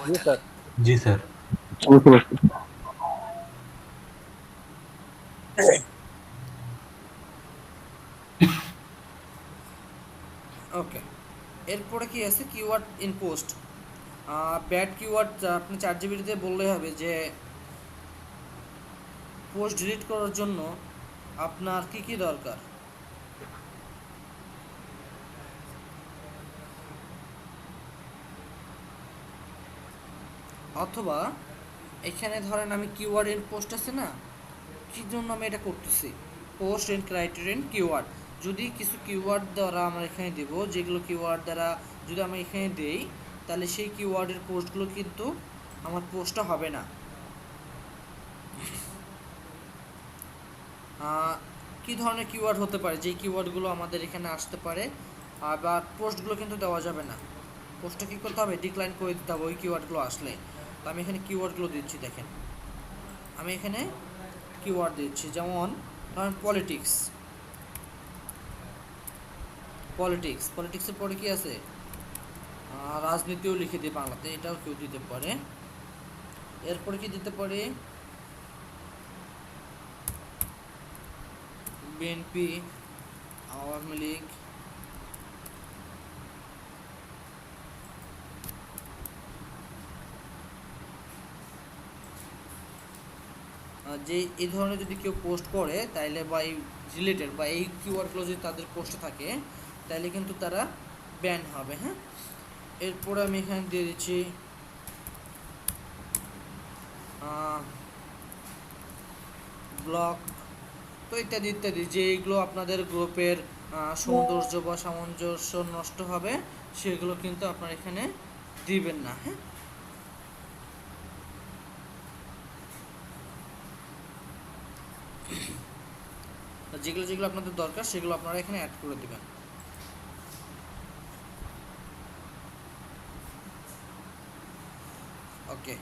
জি স্যার। जी सर। বুঝতে পারছি। ওকে, এরপরে কি আছে, keyword in post. Bad keyword আপনি চ্যাটজিপিটিতে বললেই হবে যে পোস্ট ডিলিট করার জন্য আপনার কি কি দরকার। অথবা এখানে ধরেন আমি কিওয়ার্ড ইন পোস্ট আছে না, কী জন্য আমি এটা করতেছি, পোস্ট ইন ক্রাইটেরিয়ান কিওয়ার্ড। যদি কিছু কিওয়ার্ড দ্বারা আমরা এখানে দেব, যেগুলো কিওয়ার্ড দ্বারা যদি আমি এখানে দেই তাহলে সেই কিওয়ার্ডের পোস্টগুলো কিন্তু আমার পোস্টটা হবে না। কী ধরনের কিওয়ার্ড হতে পারে, যেই কিওয়ার্ডগুলো আমাদের এখানে আসতে পারে, আবার পোস্টগুলো কিন্তু দেওয়া যাবে না, পোস্টটা কী করতে হবে, ডিক্লাইন করে দিতে হবে ওই কিওয়ার্ডগুলো আসলে। তো আমি এখানে কিওয়ার্ডগুলো দিচ্ছি, দেখেন আমি এখানে কিওয়ার্ড দিচ্ছি, যেমন ধরেন পলিটিক্স, পলিটিক্সের পরে কি আছে, রাজনীতিও লিখে দিই বাংলাতে, এটাও কেউ দিতে পারে। এরপরে কি দিতে পারে, বিএনপি, আওয়ামী লীগ, যে এই ধরনের যদি কেউ পোস্ট করে তাইলে বা এই রিলেটেড বা এই কিওয়ার্ডগুলো যদি তাদের পোস্টে থাকে তাহলে কিন্তু তারা ব্যান হবে। হ্যাঁ, এরপরে আমি এখানে দিয়ে দিচ্ছি ব্লক, তো ইত্যাদি ইত্যাদি, যেগুলো আপনাদের গ্রুপের সৌন্দর্য বা সামঞ্জস্য নষ্ট হবে সেগুলো কিন্তু আপনার এখানে দিবেন না। হ্যাঁ, যেগুলো যেগুলো আপনাদের দরকার সেগুলো আপনারা এখানে অ্যাড করে দিবেন। ওকে,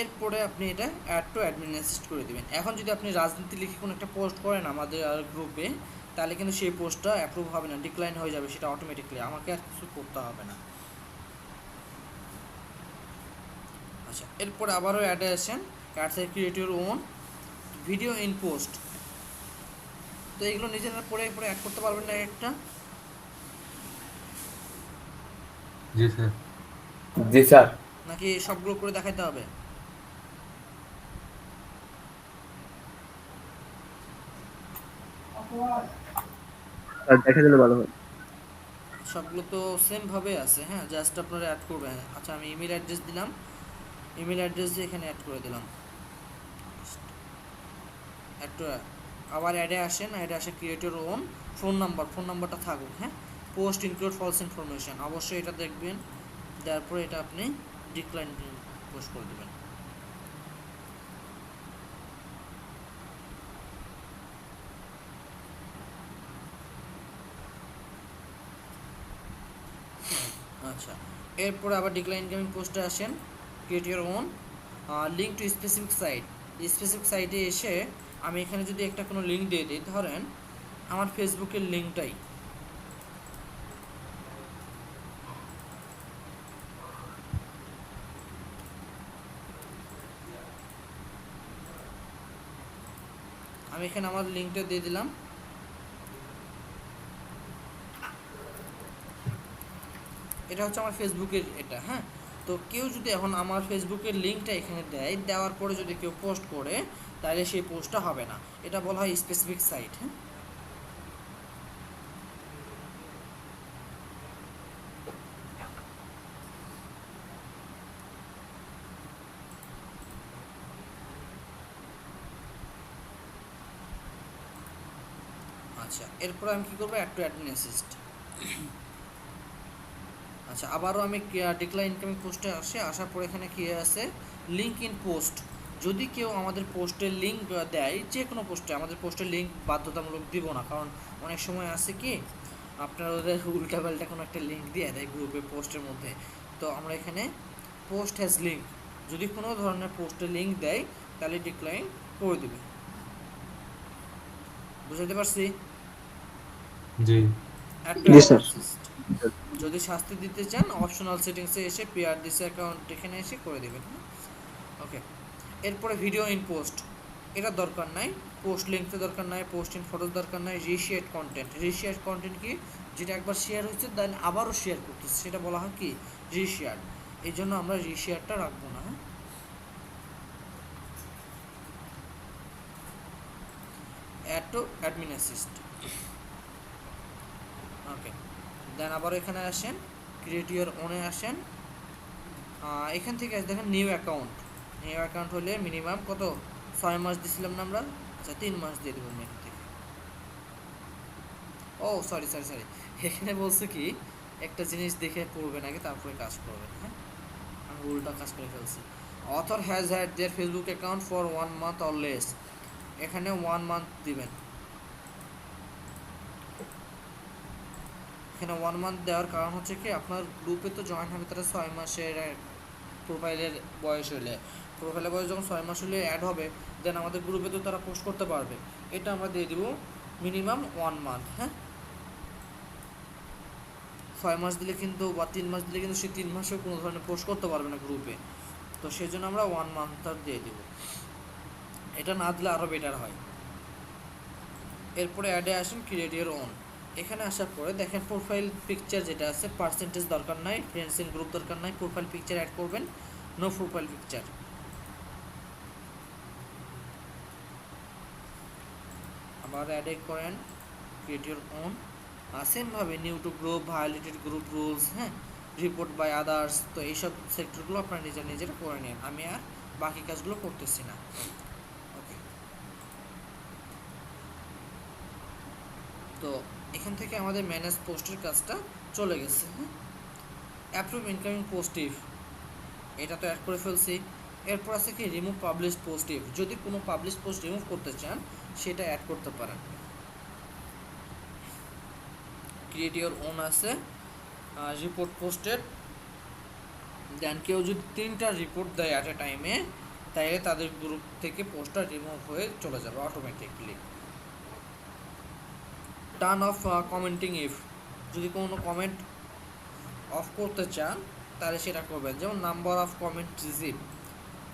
এরপরে আপনি এটা অ্যাড টু অ্যাডমিন অ্যাসিস্ট করে দিবেন। এখন যদি আপনি রাজনীতি লিখে কোনো একটা পোস্ট করেন আমাদের গ্রুপে, তাহলে কিন্তু সেই পোস্টটা অ্যাপ্রুভ হবে না, ডিক্লাইন হয়ে যাবে সেটা অটোমেটিকলি, আমাকে আর কিছু করতে হবে না। আচ্ছা, এরপরে আবারও অ্যাডে আসেন, add side create your own video in post. তো এগুলো নিজেরা পরে পরে অ্যাড করতে পারবেন না একটা, जी सर। জি স্যার। নাকি সবগুলো করে দেখাইতে হবে? আর দেখা দিলে ভালো হয়। সবগুলো তো সেম ভাবে আছে, হ্যাঁ, জাস্ট আপনারা অ্যাড করবেন। আচ্ছা, আমি ইমেল অ্যাড্রেস দিলাম, ইমেল অ্যাড্রেস দিয়ে এখানে অ্যাড করে দিলাম। একটু আবার অ্যাডে আসেন, অ্যাডে আসে create your on phone number, phone নাম্বারটা থাকুক, হ্যাঁ। পোস্ট ইনক্লুড ফলস ইনফরমেশন, অবশ্যই এটা দেখবেন, তারপরে এটা আপনি ডিক্লাইন পোস্ট করে দেবেন। আচ্ছা, এরপরে আবার ডিক্লাইন ইনকামিং পোস্টে আসেন, create your own link to specific site. Specific সাইটে এসে আমি এখানে যদি একটা কোনো লিঙ্ক দিয়ে দিই, ধরেন আমার ফেসবুকের লিঙ্কটাই, আমি এখানে আমার লিঙ্কটা দিয়ে দিলাম। এটা হচ্ছে আমার ফেসবুকের এটা, হ্যাঁ। তো কেউ যদি এখন আমার ফেসবুকের লিঙ্কটা এখানে দেয়, দেওয়ার পরে যদি কেউ পোস্ট করে, তাহলে সেই পোস্টটা হবে না। এটা বলা হয় স্পেসিফিক সাইট, হ্যাঁ। আচ্ছা, এরপর আমি কী করবো, অ্যাড টু অ্যাডমিন অ্যাসিস্ট। আচ্ছা, আবারও আমি ডিক্লাইন ইনকামিং পোস্টে আসার পর এখানে কি আছে, লিঙ্ক ইন পোস্ট। যদি কেউ আমাদের পোস্টের লিঙ্ক দেয়, যে কোনো পোস্টে, আমাদের পোস্টের লিঙ্ক বাধ্যতামূলক দিব না, কারণ অনেক সময় আছে কি আপনার ওদের উল্টাপাল্টা কোনো একটা লিঙ্ক দিয়ে দেয় গ্রুপে পোস্টের মধ্যে। তো আমরা এখানে পোস্ট হ্যাজ লিঙ্ক, যদি কোনো ধরনের পোস্টের লিঙ্ক দেয় তাহলে ডিক্লাইন করে দেবে। বুঝতে পারছি? জি। জি স্যার। যদি শাস্তি দিতে চান, অপশনাল সেটিংসে এসে পিআরডিসি অ্যাকাউন্ট এখানে এসে করে দেবেন। ওকে, এরপরে ভিডিও ইন পোস্ট, এটা দরকার নাই। পোস্ট লিঙ্কতে দরকার নাই, পোস্ট ইন ফটোস দরকার নাই। রিশেয়ার কন্টেন্ট, রিশেয়ার কন্টেন্ট কি, যেটা একবার শেয়ার হয়েছে দেন আবারও শেয়ার করতেছে, সেটা বলা হয় কি রিশেয়ার। এই জন্য আমরা রিশেয়ারটা রাখবো না, হ্যাঁ। Add to admin assist. Okay, then আবার এখানে আসেন, ক্রিয়েট ইওর ওনে আসেন। এখান থেকে দেখেন নিউ অ্যাকাউন্ট। নিউ অ্যাকাউন্ট হলে মিনিমাম কত, 6 মাস দিছিলাম না আমরা। আচ্ছা, 3 মাস দিয়ে দেবো আমি এখান থেকে। ও সরি, এখানে বলছে কি একটা জিনিস দেখে পড়বেন আগে, তারপরে কাজ করবেন, হ্যাঁ। আমি উল্টা কাজ করে ফেলছি। Author has had their Facebook account for 1 month or less, এখানে 1 মান্থ দিবেন। এখানে 1 মান্থ দেওয়ার কারণ হচ্ছে কি, আপনার গ্রুপে তো জয়েন হবে তারা 6 মাসের প্রোফাইলের বয়স হলে, প্রোফাইলের বয়স যখন 6 মাস হলে অ্যাড হবে, দেন আমাদের গ্রুপে তো তারা পোস্ট করতে পারবে। এটা আমরা দিয়ে দিব মিনিমাম 1 মান্থ, হ্যাঁ। 6 মাস দিলে কিন্তু, বা 3 মাস দিলে কিন্তু সে 3 মাসেও কোনো ধরনের পোস্ট করতে পারবে না গ্রুপে। তো সেই জন্য আমরা 1 মান্থ দিয়ে দিব, এটা না দিলে আরও বেটার হয়। এরপরে অ্যাডে আসেন, ক্রিয়েট ইওর ওন। এখানে আসার পরে দেখেন প্রোফাইল পিকচার যেটা আছে, পার্সেন্টেজ দরকার নাই, ফ্রেন্ডস ইন গ্রুপ দরকার নাই, প্রোফাইল পিকচার অ্যাড করবেন, নো প্রোফাইল পিকচার। আবার অ্যাডে করেন, ক্রিয়েট ইওর ওন। সেমভাবে new to group, violated group rules, হ্যাঁ, রিপোর্ট বাই আদার্স। তো এইসব সেক্টরগুলো আপনারা নিজেরা করে নিন, আমি আর বাকি কাজগুলো করতেছি না। ওকে, তো এখান থেকে আমাদের ম্যানেজ পোস্টের কাজটা চলে গেছে, হ্যাঁ। অ্যাপ্রুভ ইনকামিং পোস্ট ইফ, এটা তো অ্যাড করে ফেলছি। এরপর আছে কি রিমুভ পাবলিশ পোস্ট ইফ, যদি কোনো পাবলিশ পোস্ট রিমুভ করতে চান সেটা অ্যাড করতে পারেন। ক্রিয়েট ইওর ওন আছে, রিপোর্ট পোস্টেড। দেন কেউ যদি 3টা রিপোর্ট দেয় অ্যাট এ টাইমে, তাইলে তাদের গ্রুপ থেকে পোস্টটা রিমুভ হয়ে চলে যাবে automatically. Turn off commenting if, যদি কোনো কমেন্ট অফ করতে চান তাহলে সেটা করবেন। যেমন নাম্বার অফ কমেন্ট রিসিভ,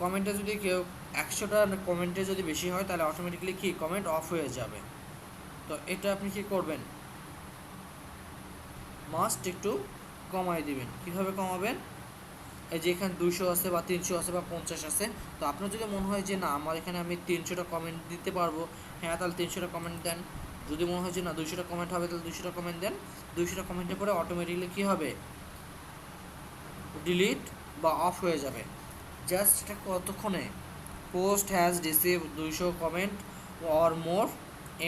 কমেন্টে যদি কেউ 100টা কমেন্টে যদি বেশি হয় তাহলে অটোমেটিকলি কি কমেন্ট অফ হয়ে যাবে। তো এটা আপনি কি করবেন, মাস্ট একটু কমাই দিবেন। কিভাবে কমাবেন, এই যে এখানে 200 আছে বা 300 আছে বা 50 আছে, তো আপনার যদি মনে হয় যে না আমার এখানে আমি 300টা কমেন্ট দিতে পারবো, হ্যাঁ, তাহলে 300টা কমেন্ট দেন। যদি মনে হয় যে না 200টা কমেন্ট হবে তাহলে 200টা কমেন্ট দেন। 200টা কমেন্টের পরে অটোমেটিকলি কী হবে, ডিলিট বা অফ হয়ে যাবে। জাস্ট এটা কতক্ষণে, post has receive 200 comment or more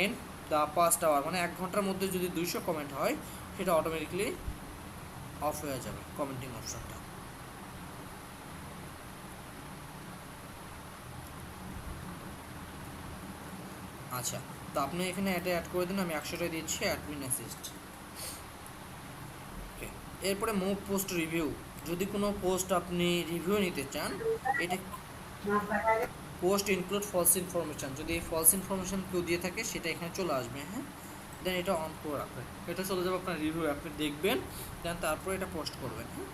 in the past hour, মানে 1 ঘন্টার মধ্যে যদি 200 কমেন্ট হয় সেটা অটোমেটিকলি অফ হয়ে যাবে কমেন্টিং অপশনটা। আচ্ছা, তো আপনি এখানে এটা অ্যাড করে দিন, আমি 100টাই দিচ্ছি অ্যাডমিন অ্যাসিস্ট। ওকে, এরপরে মুভ পোস্ট রিভিউ। যদি কোনো পোস্ট আপনি রিভিউ নিতে চান, এটা পোস্ট ইনক্লুড ফলস ইনফরমেশন, যদি এই ফলস ইনফরমেশন কেউ দিয়ে থাকে সেটা এখানে চলে আসবে। হ্যাঁ, দেন এটা অন করে রাখবেন, এটা চলে যাবে আপনার রিভিউ, আপনি দেখবেন, দেন তারপরে এটা পোস্ট করবেন। হ্যাঁ,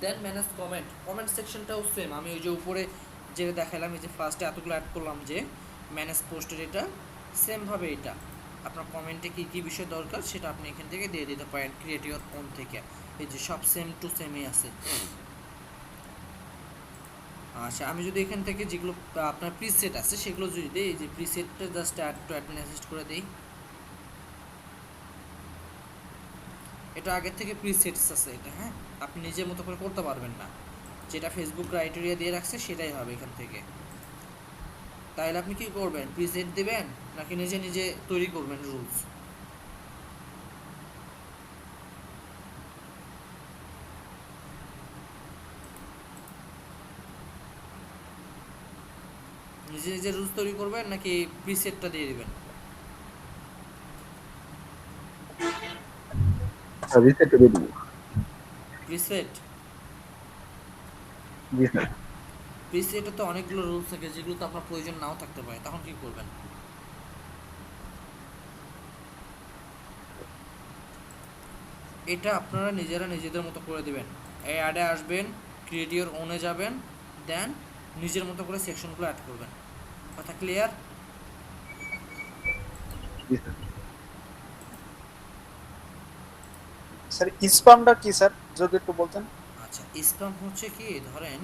দেন ম্যানেজ কমেন্ট। কমেন্ট সেকশনটাও সেম, আমি ওই যে উপরে যে দেখালাম, এই যে ফার্স্টে এতগুলো অ্যাড করলাম যে ম্যানেজ পোস্টের, এটা সেমভাবে এটা আপনার কমেন্টে কী কী বিষয় দরকার সেটা আপনি এখান থেকে দিয়ে দিতে পারেন ক্রিয়েট ইওর ওন থেকে। এই যে সব সেম টু সেমই আছে। আচ্ছা, আমি যদি এখান থেকে যেগুলো আপনার প্রিসেট আছে সেগুলো যদি দিই, এই যে প্রিসেটটা just add to admin assist করে দিই, এটা আগের থেকে প্রিসেটস আছে এটা। হ্যাঁ, আপনি নিজের মতো করে করতে পারবেন না, যেটা ফেসবুক ক্রাইটেরিয়া দিয়ে রাখছে সেটাই হবে এখান থেকে। তাহলে আপনি কি করবেন, প্রিসেট দিবেন নাকি নিজে নিজে তৈরি করবেন রুলস? নিজে নিজে রুলস তৈরি করবেন নাকি প্রিসেটটা দিয়ে দিবেন? রিসেট করে দিব। প্রিসেট, জি স্যার। প্রিসেটে তো অনেকগুলো রুলস থাকে যেগুলো তো আপনার প্রয়োজন নাও থাকতে পারে, তখন কি করবেন? এটা আপনারা নিজেরা নিজেদের মতো করে দিবেন। এই অ্যাডে আসবেন, ক্রিয়েট ইওর ওনে যাবেন, দেন নিজের মতো করে সেকশনগুলো অ্যাড করবেন। কথা ক্লিয়ার? জি স্যার। স্যার স্প্যামটা কি স্যার, যদি একটু বলতেন? আচ্ছা, স্প্যাম হচ্ছে কি, ধরেন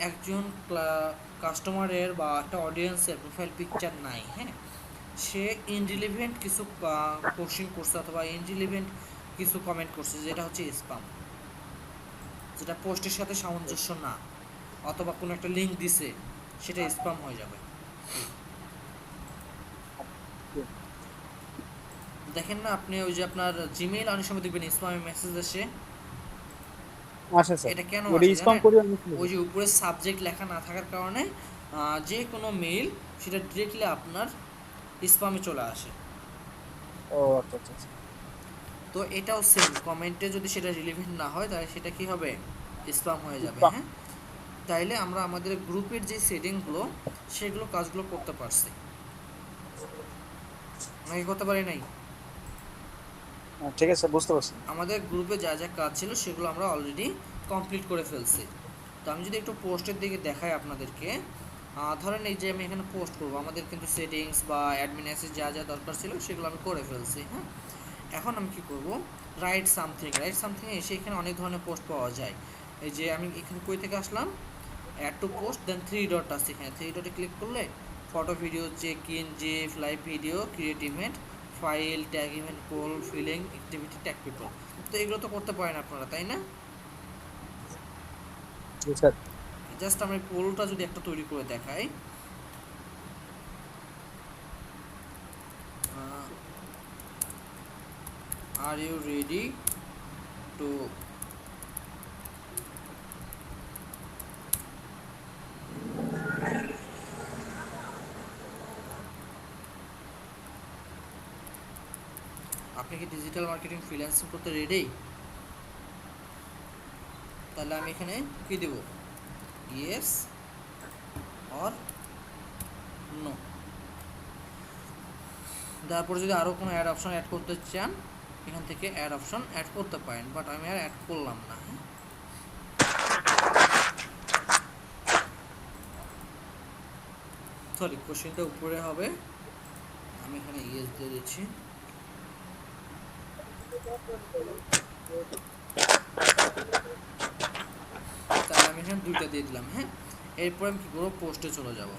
একজন কাস্টমারের বা একটা অডিয়েন্সের প্রোফাইল পিকচার নাই, হ্যাঁ, সে ইনরিলিভেন্ট কিছু কোশ্চেন করছে অথবা ইনরিলিভেন্ট কিছু কমেন্ট করছে, যেটা হচ্ছে স্প্যাম, যেটা পোস্টের সাথে সামঞ্জস্য না, অথবা কোনো একটা লিঙ্ক দিছে, সেটা স্প্যাম হয়ে যাবে। দেখেন না আপনি ওই যে আপনার জিমেইল অনেক সময় দেখবেন স্প্যামে মেসেজ আসে, আচ্ছা স্যার, এটা কেন ওটা আসে স্প্যাম জানেন? করে আমি ওই যে উপরে সাবজেক্ট লেখা না থাকার কারণে যে কোনো মেইল সেটা ডিরেক্টলি আপনার স্প্যামে চলে আসে। ও আচ্ছা আচ্ছা আচ্ছা। তো এটাও সেম, কমেন্টে যদি সেটা রিলেভেন্ট না হয় তাহলে সেটা কি হবে, স্প্যাম হয়ে যাবে। স্প্যাম। হ্যাঁ, তাইলে আমরা আমাদের গ্রুপের যে সেটিংগুলো সেগুলো কাজগুলো করতে পারছি নাকি করতে পারি নাই? ঠিক আছে, বুঝতে পারছি। আমাদের গ্রুপে যা যা কাজ ছিল সেগুলো আমরা অলরেডি কমপ্লিট করে ফেলছি। তো আমি যদি একটু পোস্টের দিকে দেখাই আপনাদেরকে, ধরেন এই যে আমি এখানে পোস্ট করব, আমাদের কিন্তু সেটিংস বা অ্যাডমিন অ্যাক্সেস যা যা দরকার ছিল সেগুলো আমি করে ফেলছি। হ্যাঁ, এখন আমি কি করব, রাইট সামথিং, রাইট সামথিং এসে এখানে অনেক ধরনের পোস্ট পাওয়া যায়। এই যে আমি এখানে কই থেকে আসলাম, add to post, then 3 dot আছে, এখানে 3 ডটে ক্লিক করলে photo, video, check in, GIF, live video, create event, file, tag event, poll, feeling, activity, tag people. তো এগুলো তো করতে পারেন আপনারা, তাই না? জি স্যার। জাস্ট আমি পোলটা যদি একটা তৈরি করে দেখাই, আর ইউ রেডি টু আপনি কি ডিজিটাল মার্কেটিং ফ্রিল্যান্সিং করতে রেডি? তাহলে আমি এখানে কি দেব, ইয়েস অর নো। তারপরে যদি আরও কোনো অ্যাড অপশন অ্যাড করতে চান এখান থেকে অ্যাড অপশন অ্যাড করতে পারেন, বাট আমি আর অ্যাড করলাম না। হ্যাঁ, সরি, কোশ্চেনটা উপরে হবে, আমি এখানে ইয়েস দিয়ে দিচ্ছি। তাহলে আমি এখানে 2টা দিয়ে দিলাম। হ্যাঁ, এরপর আমি কী করবো, পোস্টে চলে যাব।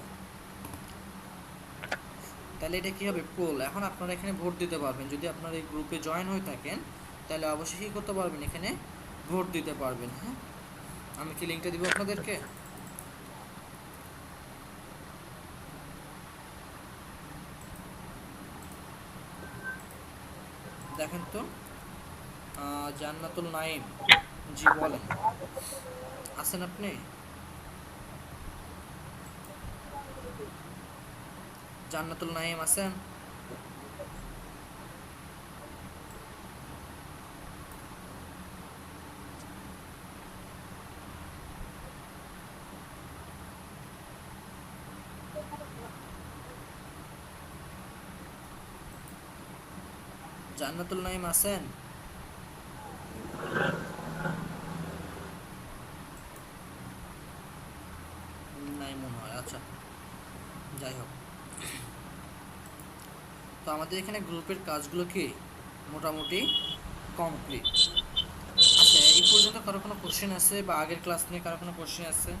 তাহলে এটা কি হবে? পোল। এখন আপনারা এখানে ভোট দিতে পারবেন। যদি আপনারা এই গ্রুপে জয়েন হয়ে থাকেন তাহলে অবশ্যই কি করতে পারবেন, এখানে ভোট দিতে পারবেন। হ্যাঁ, আমি কি লিঙ্কটা দিব আপনাদেরকে? দেখেন তো, জান্নাতুল নাইম, জি বলেন, আছেন আপনি? জান্নাতুল নাইম আছেন? জান্নাতুল নাইম আছেন? নাই মনে হয়। আচ্ছা, যাই হোক, তো আমাদের এখানে গ্রুপের কাজগুলো কি মোটামুটি কমপ্লিট। আচ্ছা, এই পর্যন্ত কারো কোনো কোশ্চেন আছে, বা আগের ক্লাস নিয়ে কারো কোনো কোশ্চেন আছে?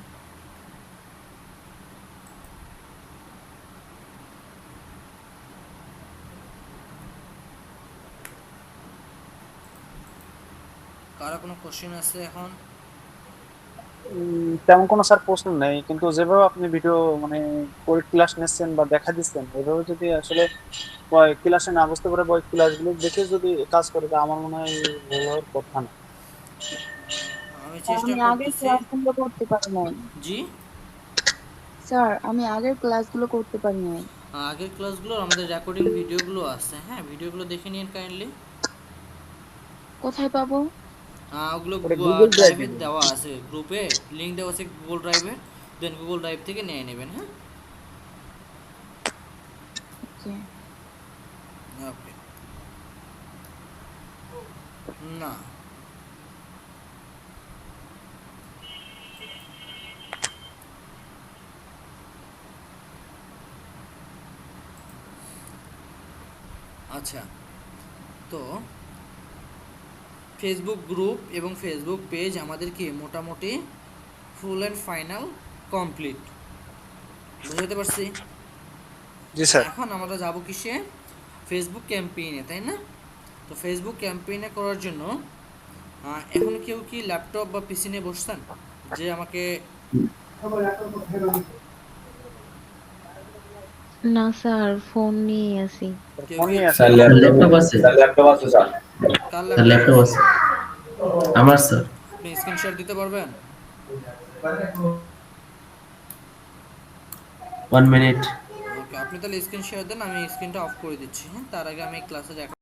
কারো কোনো কোশ্চেন আছে এখন? তেমন কোনো স্যার প্রশ্ন নেই, কিন্তু যেভাবে আপনি ভিডিও মানে করে ক্লাস নিচ্ছেন বা দেখা দিচ্ছেন, এভাবে যদি আসলে ক্লাসে না বুঝতে পারে বা ক্লাসগুলো দেখে যদি কাজ করে, তা আমার মনে হয় ভুল হওয়ার কথা না। আমি স্যার, চেষ্টা আমি আগের করতেছি। ক্লাসগুলো করতে পারি নাই। জি, স্যার, আমি আগের ক্লাসগুলো করতে পারি নাই। আগের ক্লাসগুলো আমাদের রেকর্ডিং ভিডিওগুলো আছে, হ্যাঁ, ভিডিওগুলো দেখে নিন কাইন্ডলি। কোথায় পাবো? ওগুলো ওটা গুগল ড্রাইভে ড্রাইভে। দেওয়া আছে, গ্রুপে লিঙ্ক দেওয়া আছে গুগল ড্রাইভে। দেন গুগল ড্রাইভ থেকে নিয়ে নেবেন। হ্যাঁ, ওকে। ওকে। না, আচ্ছা, তো ফেসবুক গ্রুপ এবং ফেসবুক পেজ আমাদের কি মোটামুটি ফুল অ্যান্ড ফাইনাল কমপ্লিট। বুঝতে পারছি। জি স্যার। এখন আমরা যাব কিসে? ফেসবুক ক্যাম্পেইনে, তাই না? তো ফেসবুক ক্যাম্পেইনে করার জন্য এখন কেউ কি ল্যাপটপ বা পিসি নিয়ে বসছেন যে আমাকে? না স্যার, ফোন নিয়ে আছি। কেউ ফোন কি নিয়ে আছে। স্যার ল্যাপটপ আছে, স্যার ল্যাপটপ আছে, স্যার কার স্যার ল্যাপটপ আছে আমার স্যার। আপনি স্ক্রিনশট দিতে পারবেন? 1 মিনিট। ওকে, আপনি তাহলে স্ক্রিন শেয়ার দেন, আমি স্ক্রিনটা অফ করে দিচ্ছি। হ্যাঁ, তার আগে আমি ক্লাসে